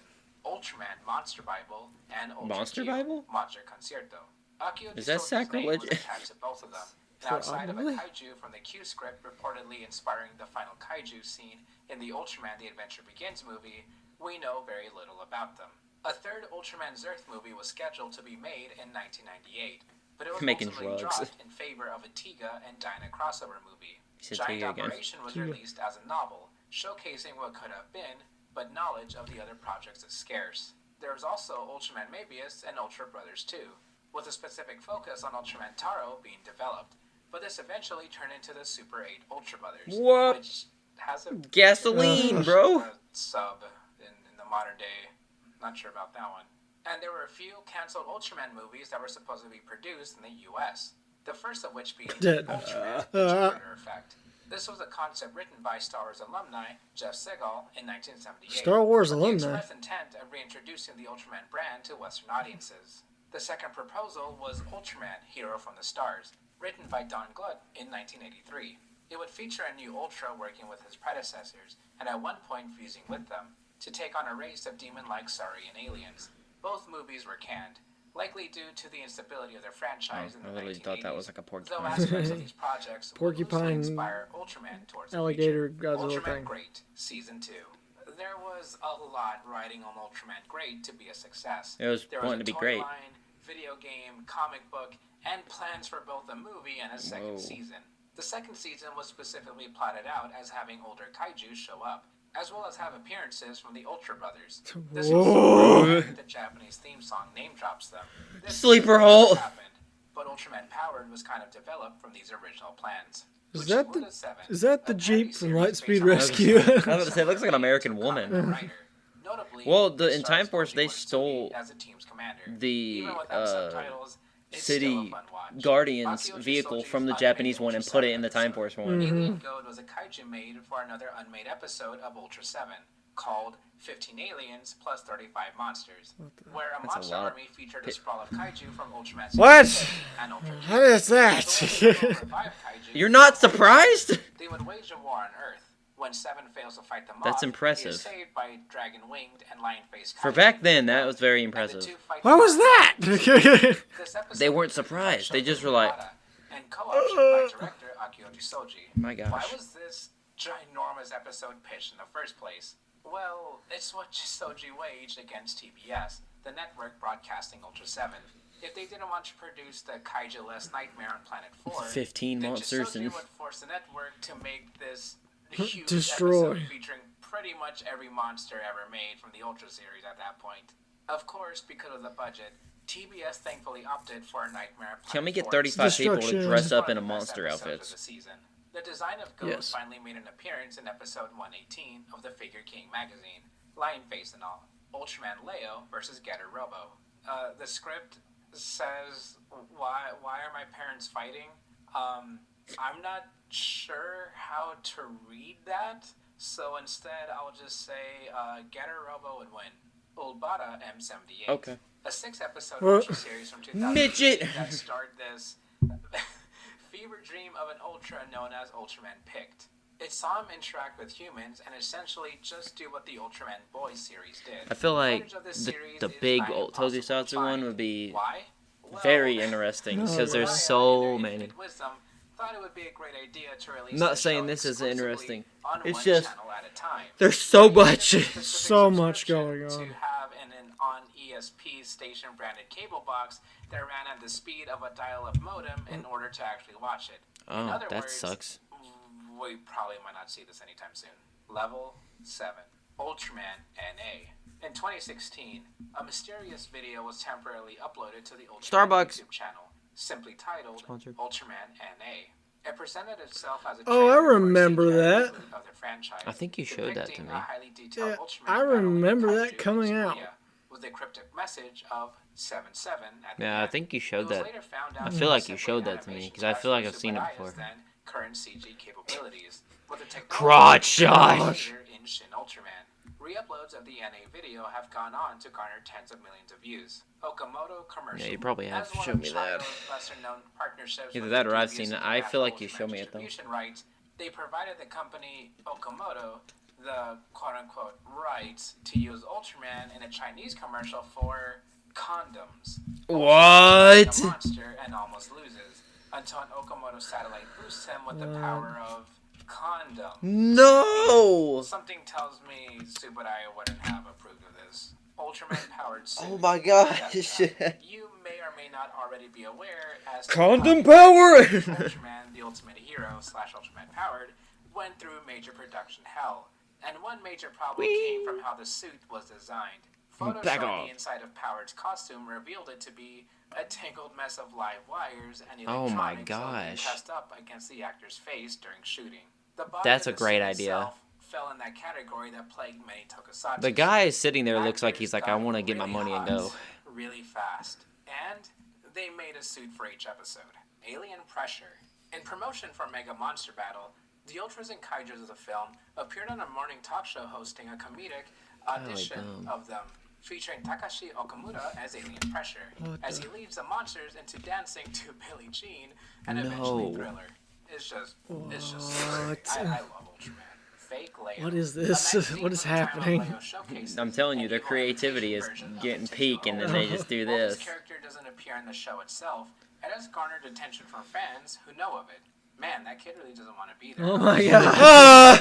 Ultraman Monster Bible and Ultra Monster Q, Bible? Monster Concierto. Akio Is that Distort's name sacrilege? was attached to both of them. And outside of a Probably. kaiju from the Q script reportedly inspiring the final kaiju scene in the Ultraman The Adventure Begins movie, we know very little about them. A third Ultraman Zerth movie was scheduled to be made in 1998, but it was Making ultimately drugs. dropped in favor of a Tiga and Dinah crossover movie. You said Giant Tiga again. Operation was Tiga. released as a novel, showcasing what could have been, but knowledge of the other projects is scarce. There was also Ultraman Mabius and Ultra Brothers 2, with a specific focus on Ultraman Taro being developed, but this eventually turned into the Super 8 Ultra Brothers, What? which has a Gasoline, bro. sub in the modern day. Not sure about that one. And there were a few canceled Ultraman movies that were supposed to be produced in the U.S., the first of which being Ultraman, the Jupiter Effect. This was a concept written by Star Wars alumni Jeff Segal in 1978. Star Wars with the alumni. express intent of reintroducing the Ultraman brand to Western audiences. The second proposal was Ultraman, Hero from the Stars, written by Don Gluck in 1983. It would feature a new Ultra working with his predecessors, and at one point fusing with them, to take on a race of demon-like Saurian aliens. Both movies were canned, likely due to the instability of their franchise in the I literally 1980s. thought that was like a Though porcupine. aspects of these projects would loosely Porcupine, inspire Ultraman towards the alligator, future. Godzilla Ultraman thing. Great, Season 2. There was a lot riding on Ultraman Great to be a success. It was There wanting a to be toy great. line, video game, comic book, and plans for both a movie and a second Whoa. season. The second season was specifically plotted out as having older kaiju show up, as well as have appearances from the Ultra Brothers. This Whoa. is the Japanese theme song name drops them. This Sleeper never Hole. happened, but Ultraman Powered was kind of developed from these original plans. Is which that were the- seven, is that the a Jeep parody from series Lightspeed based on Rescue? I was about to say, it looks like an American to woman. comment writer. Notably, Well, it in stars Time Force, they Koji Watsui stole as the team's commander. the Even without subtitles, it's City still a fun watch. Guardians Akio vehicle Jisoji's from the unmade Japanese one and Ultra put it 7 in the Time episode. Force one. Alien Goat was a kaiju made for another unmade episode of Ultra 7 called 15 Aliens plus 35 Monsters, where a That's a monster lot. army featured a sprawl of kaiju from Ultraman What? 66 and Ultra Q. What is that? So when they will revive kaiju, You're not surprised? they would wage a war on Earth, When Seven fails to fight them That's off, he impressive. is saved by dragon-winged and lion-faced For kaiju. back then, that was very And the impressive. two fight What was that? This episode They weren't featured surprised. Shoto They just were like, Murata and co-optioned by director Akioji Soji. My Why gosh. was this ginormous episode pitched in the first place? Well, it's what Soji waged against TBS, the network broadcasting Ultra 7. If they didn't want to produce the kaiju-less nightmare on Planet 4, 15 then monsters Soji and... would force the network to make this huge Destroy. episode featuring pretty much every monster ever made from the Ultra series at that point. Of course, because of the budget, TBS thankfully opted for a Nightmare on Planet Can we get 4's 35 people to Destruction. dress up one in a of the best monster episodes of outfits? the season. The design of Ghost Yes. finally made an appearance in episode 118 of the Figure King magazine, Lion Face and all. Ultraman Leo versus Getter Robo. The script says, why are my parents fighting? I'm not sure how to read that, so instead I'll just say Getter Robo would win. Ulbata M78. Okay. A 6-episode What? Ultra series from 2008 Midget! that starred this fever dream of an Ultra known as Ultraman Picked. It saw him interact with humans and essentially just do what the Ultraman Boys series did. I feel like Footage of this the series is big nigh old impossible to tokusatsu one find. would be Why? Well, very interesting No, because there's yeah. so Maya, many. Infinite Wisdom, thought it would be a great idea to release I'm not the saying show this is exclusively interesting. on It's one just- channel at a time. There's so much. So much going on. To have an on ESP station branded cable box that ran at the speed of a dial-up modem in order to actually watch it. In Oh, other that words, sucks. we probably might not see this anytime soon. Level 7, Ultraman NA. In 2016, a mysterious video was temporarily uploaded to the Ultraman Starbucks. YouTube channel, simply titled Sponsored. Ultraman NA. It presented itself as a Oh, I trailer for a remember CGI that. reboot of the franchise, I think you showed that to depicting me. a highly detailed Yeah, Ultraman I battle with remember kaiju that in coming out. Korea, with the cryptic message of 7-7 at the Yeah, I end. think you It showed was that. later found I out feel that like you simply showed that to me, animation 'cause I feel like I've tests seen it Subaya's before. then current CG capabilities with the technology Crotch shot. later in Shin Ultraman. Re-uploads of the NA video have gone on to garner tens of millions of views. Okamoto commercial. Yeah, you probably have As one showed of me that. China's lesser-known partnerships Either with that the or I've previous seen it. I feel like you Ultraman showed me it, though. distribution rights, they provided the company Okamoto the quote-unquote rights to use Ultraman in a Chinese commercial for condoms. What? A monster and almost loses until an Okamoto satellite boosts him with the power of condom. No! Something tells me Subadaya wouldn't have approved of this. Ultraman powered suit. Oh my gosh. You may or may not already be aware as to Condom how power! Ultraman, the Ultimate Hero / Ultraman Powered, went through major production hell. And one major problem came from how the suit was designed. Photos Back showing off. the inside of Powered's costume revealed it to be a tangled mess of live wires and Oh my electronics all being gosh. pressed up against the actor's face during shooting. The body That's of a the great suit idea. itself fell in that category that plagued many tokusatsu. The guy sitting there looks like he's like, I Actors want to got get my really money and hot go. really fast. And they made a suit for each episode. Alien Pressure. In promotion for Mega Monster Battle, the Ultras and Kaijus of the film appeared on a morning talk show hosting a comedic audition dumb. of them, featuring Takashi Okamura as Alien Pressure, as he leads the monsters into dancing to Billie Jean and eventually No. Thriller. It's just What? I love Ultraman. Fake Leo. What is A this? magazine What is from the time of happening? Leo showcases I'm telling you, an their evil creativity is animation version of getting the peak, titular and then they Ultraman. just do While this. this character doesn't appear in the show itself, it has garnered attention from fans who know of it. Man, that kid really doesn't want to be there. Oh my god.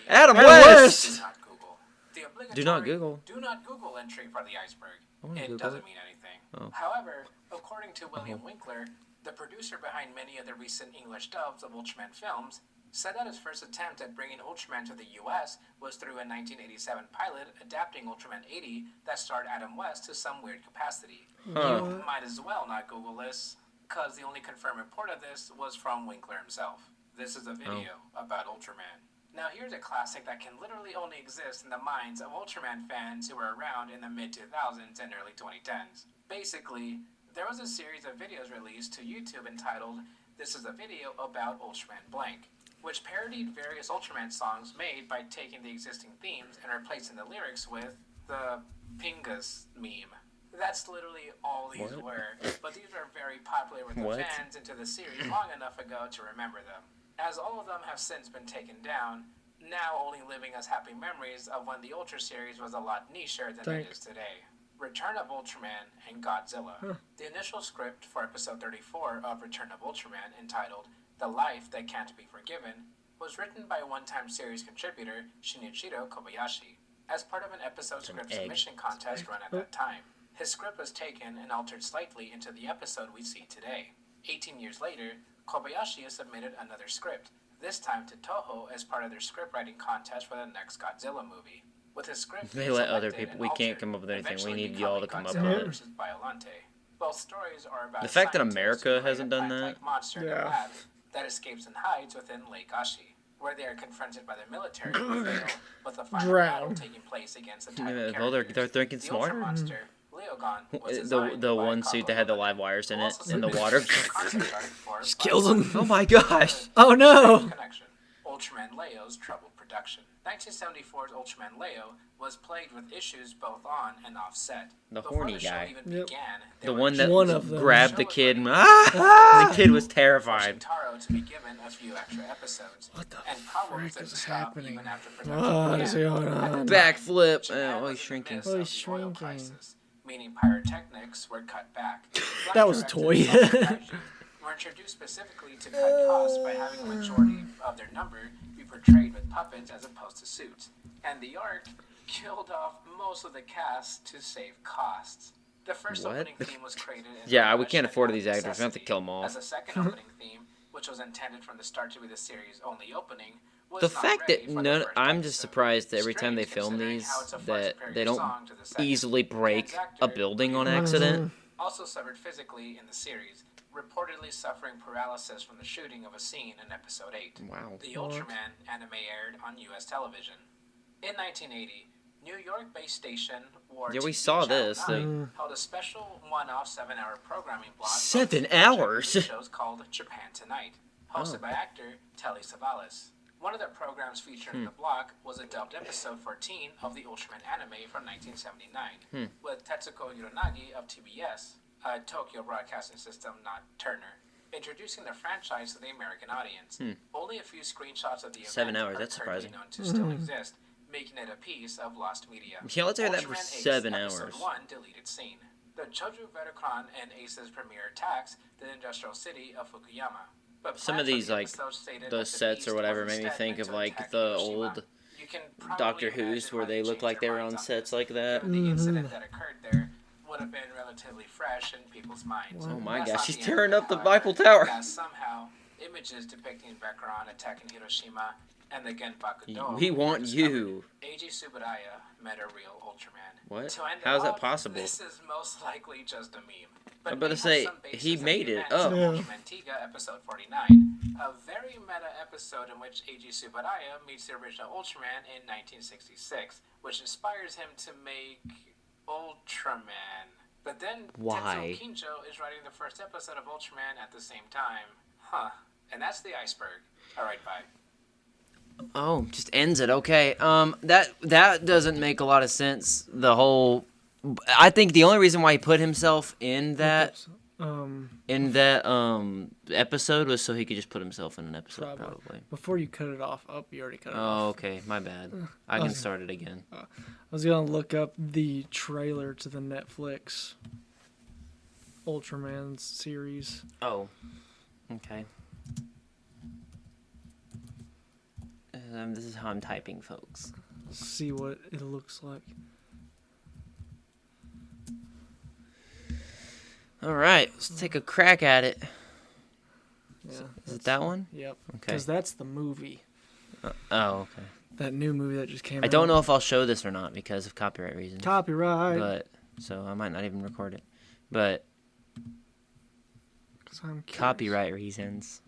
Adam Adam West! West! Do not Google. The obligatory Do not Google. Do not Google entry for the iceberg. wanna It Google doesn't it. mean anything. Oh. However, according to William Winkler, the producer behind many of the recent English dubs of Ultraman films, said that his first attempt at bringing Ultraman to the US was through a 1987 pilot adapting Ultraman 80 that starred Adam West to some weird capacity. Huh. You might as well not Google this, because the only confirmed report of this was from Winkler himself. This is a video about Ultraman. Now here's a classic that can literally only exist in the minds of Ultraman fans who were around in the mid-2000s and early 2010s. Basically, there was a series of videos released to YouTube entitled This is a Video About Ultraman Blank, which parodied various Ultraman songs made by taking the existing themes and replacing the lyrics with the Pingus meme. That's literally all these What? were, but these were very popular with the What? fans into the series long enough ago to remember them. As all of them have since been taken down, now only living as happy memories of when the Ultra series was a lot nicher than it is today. Return of Ultraman and Godzilla. The initial script for episode 34 of Return of Ultraman, entitled The Life That Can't Be Forgiven, was written by one-time series contributor Shinichiro Kobayashi as part of an episode script submission contest run at that time. His script was taken and altered slightly into the episode we see today. 18 years later, Kobayashi has submitted another script, this time to Toho as part of their script writing contest for the next Godzilla movie. With his script, They let other people. We can't come up with anything. We need y'all to come up with it. Both stories are about The fact that America hasn't done that. Monster in a lab that escapes and hides within Lake Ashi, where they are confronted by the military who fail, with a final battle taking place against the title Well, they're thinking smarter. monster, Leogon, was designed The by one suit that had the live wires in it in the water. Just kills him. Oh my gosh! Oh no! Connection. Ultraman Leo's troubled production. 1974's Ultraman Leo was plagued with issues both on and off set. The Before horny the show guy. even began, The one that One of them. grabbed the kid and the kid was terrified. Taro to be given a few extra episodes. What the and problems frick that is stop happening? even after production What is began. going on? Backflip. Japan Oh, was he's in the shrinking. midst Oh, of he's the oil shrinking. crisis, meaning pyrotechnics were cut back. That was a toy. Were introduced specifically to cut costs by having a majority of their number be portrayed with puppets as opposed to suits. And the arc killed off most of the cast to save costs. The first What? opening theme was created in Yeah, we rush can't and afford out of these actors. We have to necessity, kill 'em off. As a second opening theme, which was intended from the start to be the series' only opening, was The not fact ready that for the none, first I'm just episode. surprised that every time they Strange film considering these how it's a far that superior they don't song to the second. easily break Trans actor a building on Lee accident. also suffered physically in the series, reportedly suffering paralysis from the shooting of a scene in episode 8. Wow. The Ultraman anime aired on U.S. television. In 1980, New York-based station War Yeah, we TV saw Channel this, 9 held a special one-off 7-hour programming block 7 focused on hours? Japanese shows called Japan Tonight, hosted Oh. by actor Telly Savalas. One of their programs featured in the block was a dubbed episode 14 of the Ultraman anime from 1979, with Tetsuko Hironagi of TBS, a Tokyo Broadcasting System, not Turner, introducing the franchise to the American audience. Only a few screenshots of the event 7 hours, are that's currently surprising. known to still exist, making it a piece of lost media. Yeah, let's hear that for Ultraman Ace 7 Episode hours. 1 deleted scene. The Choju Vericron and Ace's premiere attacks the industrial city of Fukuyama. But Some plans of for these, the like, episode stated the that the sets or beast whatever was made me instead think meant of to like attack the Hiroshima. old You can probably Doctor Who's imagine where why they look changed like they their were on minds sets this. like that. The incident that occurred there would have been relatively fresh in people's minds. Oh my That's gosh, not she's the tearing end, up the however, Eiffel Tower. as somehow images depicting Vecron attacking Hiroshima and the Genbaku Dome We were want discovered. you. Eiji Tsuburaya met a real Ultraman. What? To end it How is that off, possible? This is most likely just a meme. But I'm about to it has say, some basis he in made the it events up. of Yeah. Ultraman Tiga, episode 49, a very meta episode in which Eiji Tsuburaya meets the original Ultraman in 1966, which inspires him to make Ultraman. But then Why? Tetsuo Kinjo is writing the first episode of Ultraman at the same time. Huh. And that's the iceberg. Alright, bye. Oh, just ends it. Okay. That doesn't make a lot of sense. The whole. I think the only reason why he put himself in that episode was so he could just put himself in an episode, probably. Before you cut it off, you already cut it Oh, off. okay. My bad. I can start it again. I was gonna look up the trailer to the Netflix Ultraman series. Oh. Okay. This is how I'm typing, folks. See what it looks like. All right, let's take a crack at it. Yeah. Is it that one? Yep. Okay. Because that's the movie. Oh, okay. That new movie that just came out. I don't know if I'll show this or not because of copyright reasons. Copyright. But so I might not even record it. But 'Cause I'm curious. copyright reasons.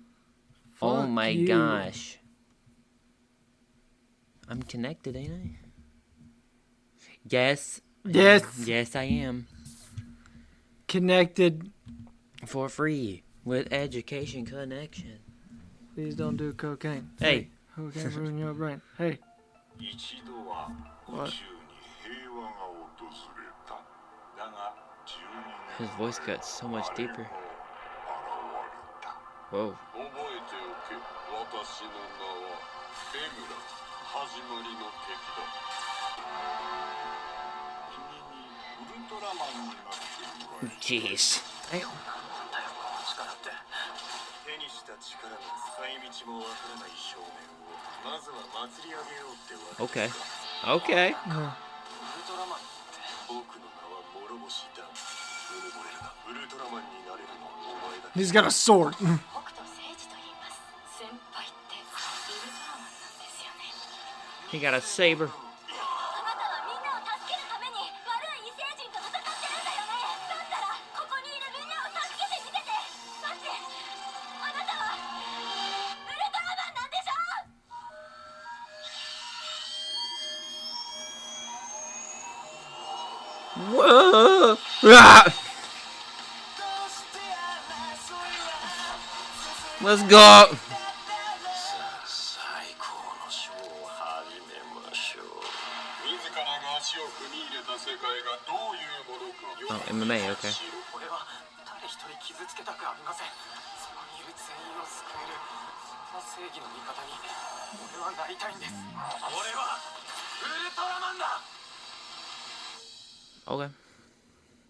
Oh Fuck my you. gosh. I'm connected, ain't I? Yes. Yes. Yes, I am. Connected. For free with Education Connection. Please don't do cocaine. Hey. Cocaine ruin your brain. Hey. 一度は宇宙に平和が訪れた。だが12 His voice got so much deeper. 現れた。 Whoa. 覚えておけ。私の名はエムラ。始まりの敵だ。君にウルトラマンになってもらい Jeez. Damn. 手にした力の使い道もわからない少年をまずは祭り上げようってわけ Okay. Okay. 僕の名は諸星だ。うぬぼれるな。ウルトラマンになれるのはお前だけ。 He's got a sword. 僕と誠治と言います。先輩ってウルトラマンなんですよね。 He got a saber. あなたはみんなを助けるために悪い異星人と戦ってるんだよね。だったらここにいるみんなを助けてみせて。だってあなたはウルトラマンなんでしょ。 Whoa! Ah! Let's go. 最高のショーを始めましょう。自らが足を踏み入れた世界がどういうものか。 Oh, MMA, okay. 俺は誰一人傷つけたくありません。そこにいる全員を救えるそんな正義の味方に俺はなりたいんです。俺はウルトラマンだ。 Okay.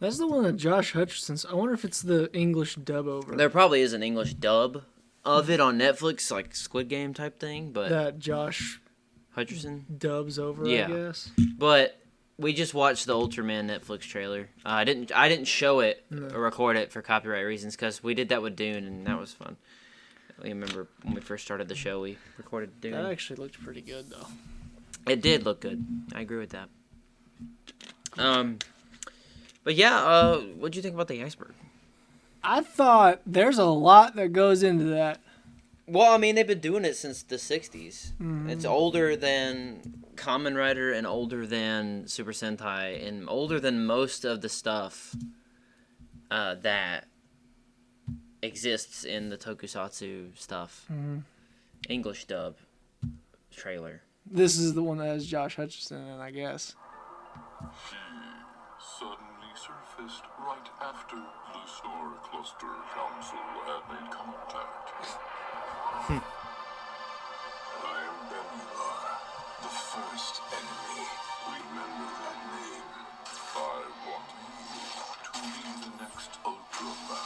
That's the one that Josh Hutcherson's. I wonder if it's the English dub over. There probably is an English dub of it on Netflix, like Squid Game type thing, but That Josh Hutcherson. dubs over, Yeah. I guess. But we just watched the Ultraman Netflix trailer. I didn't show it or record it for copyright reasons because we did that with Dune and that was fun. I remember when we first started the show, we recorded Dune. That actually looked pretty good, though. It did look good. I agree with that. But yeah, what'd you think about the iceberg? I thought there's a lot that goes into that. Well, I mean, they've been doing it since the 60s. It's older than Kamen Rider and older than Super Sentai and older than most of the stuff that exists in the tokusatsu stuff. English dub trailer. This is the one that has Josh Hutcherson in, I guess. She suddenly surfaced right after the Star Cluster Council had made contact. I am Bemular, the first enemy. Remember that name. I want you to be the next Ultraman.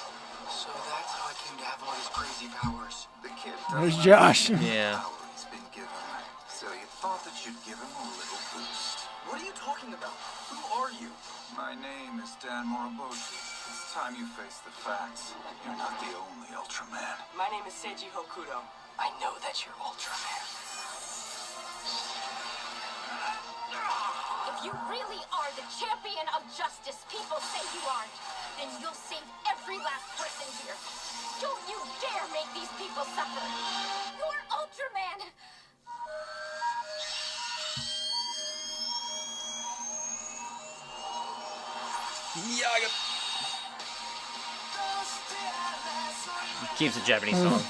So that's how I came to have all these crazy powers. The kid There's doesn't Josh. Yeah. power he's been given, so you thought that you'd give him a little boost. What are you talking about? Who are you? My name is Dan Moroboshi. It's time you face the facts. You're not the only Ultraman. My name is Seiji Hokuto. I know that you're Ultraman. If you really are the champion of justice people say you aren't, then you'll save every last person here. Don't you dare make these people suffer. You're Ultraman. Keeps the Japanese song.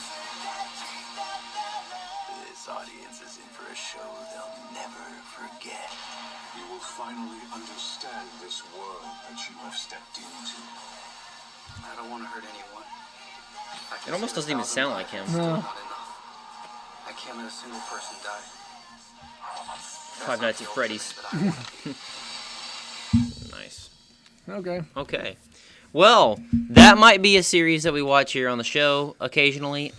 This audience is in for a show they'll never forget. You will finally understand this world that you have stepped into. I don't want to hurt anyone. It almost doesn't even sound like him. No. Not enough. I can't let a single person die. Five Nights at Freddy's. Nice. Okay. Okay. Well, that might be a series that we watch here on the show occasionally,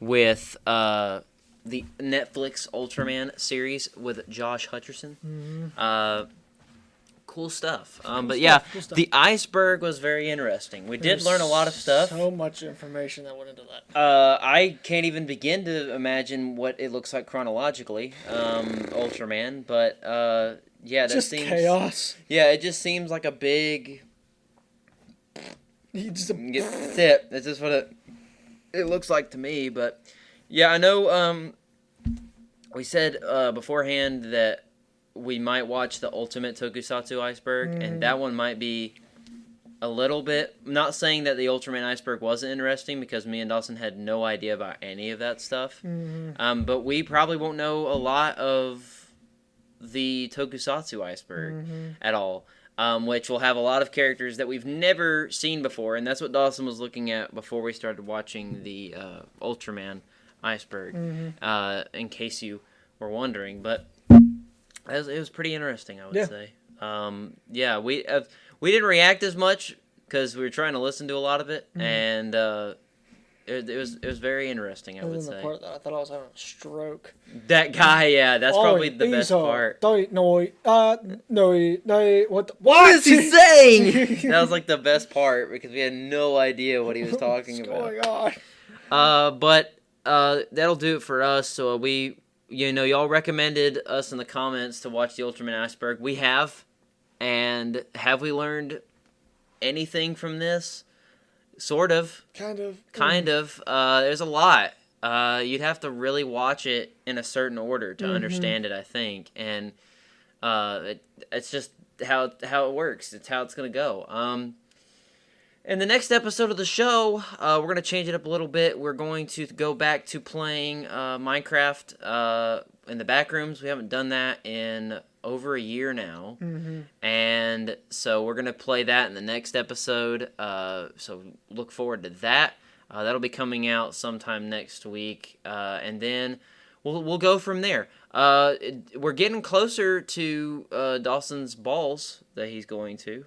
with the Netflix Ultraman series with Josh Hutcherson. Cool stuff. But yeah, cool stuff. the iceberg was very interesting. We did learn a lot of stuff. So much information that went into that. I can't even begin to imagine what it looks like chronologically, Ultraman. But yeah, that Just seems chaos. Yeah, it just seems like a big. That's That's just what it looks like to me. But yeah, I know. We said beforehand that we might watch the Ultimate Tokusatsu Iceberg, and that one might be a little bit. I'm not saying that the Ultraman Iceberg wasn't interesting because me and Dawson had no idea about any of that stuff. But we probably won't know a lot of the Tokusatsu Iceberg at all. Which will have a lot of characters that we've never seen before, and that's what Dawson was looking at before we started watching the Ultraman Iceberg, in case you were wondering, but it was pretty interesting, I would say. Yeah, we didn't react as much because we were trying to listen to a lot of it, and it was very interesting, I would say. The part that I thought I was having a stroke. That guy, yeah, that's probably the best part. What is he saying? That was like the best part because we had no idea what he was talking about. What's going on? But that'll do it for us. So y'all recommended us in the comments to watch the Ultraman Iceberg. We have, and have we learned anything from this? Sort of. Kind of. There's a lot. You'd have to really watch it in a certain order to understand it, I think. And it's just how it works. It's how it's going to go. In the next episode of the show, we're going to change it up a little bit. We're going to go back to playing Minecraft in the back rooms. We haven't done that in over a year now. And so we're going to play that in the next episode. So look forward to that. That'll be coming out sometime next week. And then we'll go from there. We're getting closer to Dawson's balls that he's going to.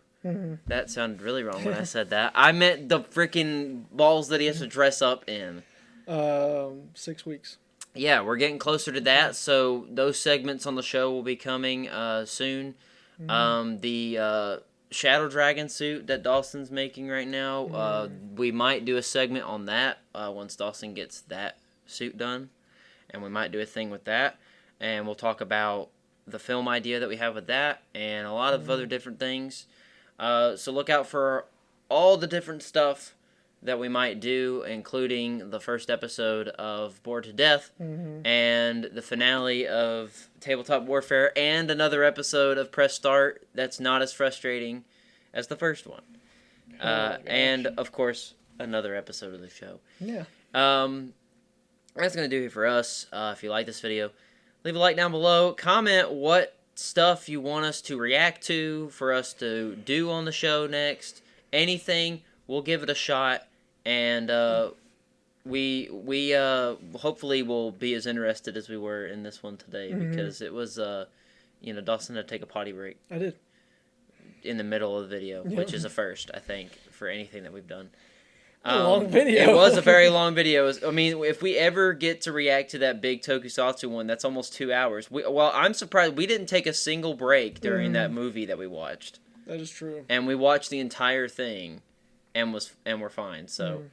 That sounded really wrong when I said that. I meant the freaking balls that he has to dress up in. 6 weeks. Yeah, we're getting closer to that, so those segments on the show will be coming soon. The Shadow Dragon suit that Dawson's making right now, we might do a segment on that once Dawson gets that suit done, and we might do a thing with that, and we'll talk about the film idea that we have with that, and a lot of other different things. So look out for all the different stuff that we might do, including the first episode of Bored to Death and the finale of Tabletop Warfare and another episode of Press Start that's not as frustrating as the first one. And, of course, another episode of the show. Yeah. That's going to do it for us. If you like this video, leave a like down below. Comment what stuff you want us to react to, for us to do on the show next. Anything, we'll give it a shot, and we hopefully will be as interested as we were in this one today, because it was Dawson had to take a potty break. I did. In the middle of the video, which is a first, I think, for anything that we've done. A long video. It was a very long video. I mean, if we ever get to react to that big tokusatsu one, that's almost 2 hours. I'm surprised we didn't take a single break during that movie that we watched. That is true. And we watched the entire thing, and we're fine. So,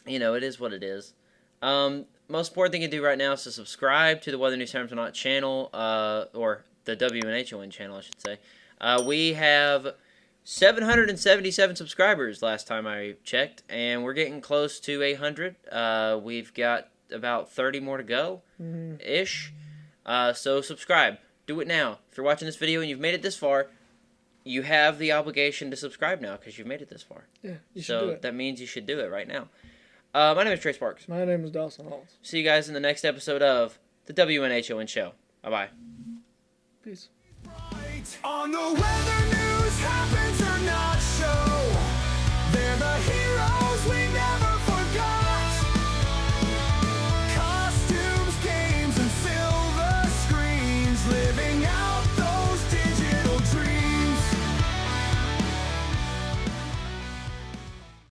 it is what it is. Most important thing to do right now is to subscribe to the Whether News Times or Not channel, or the WNHON channel, I should say. We have 777 subscribers last time I checked, and we're getting close to 100. We've got about 30 more to go, ish. So subscribe. Do it now. If you're watching this video and you've made it this far, you have the obligation to subscribe now because you've made it this far. Yeah, you should do it. So that means you should do it right now. My name is Trey Sparks. My name is Dawson Mullins. See you guys in the next episode of the WNHON Show. Bye-bye. Peace. On the weather news happens or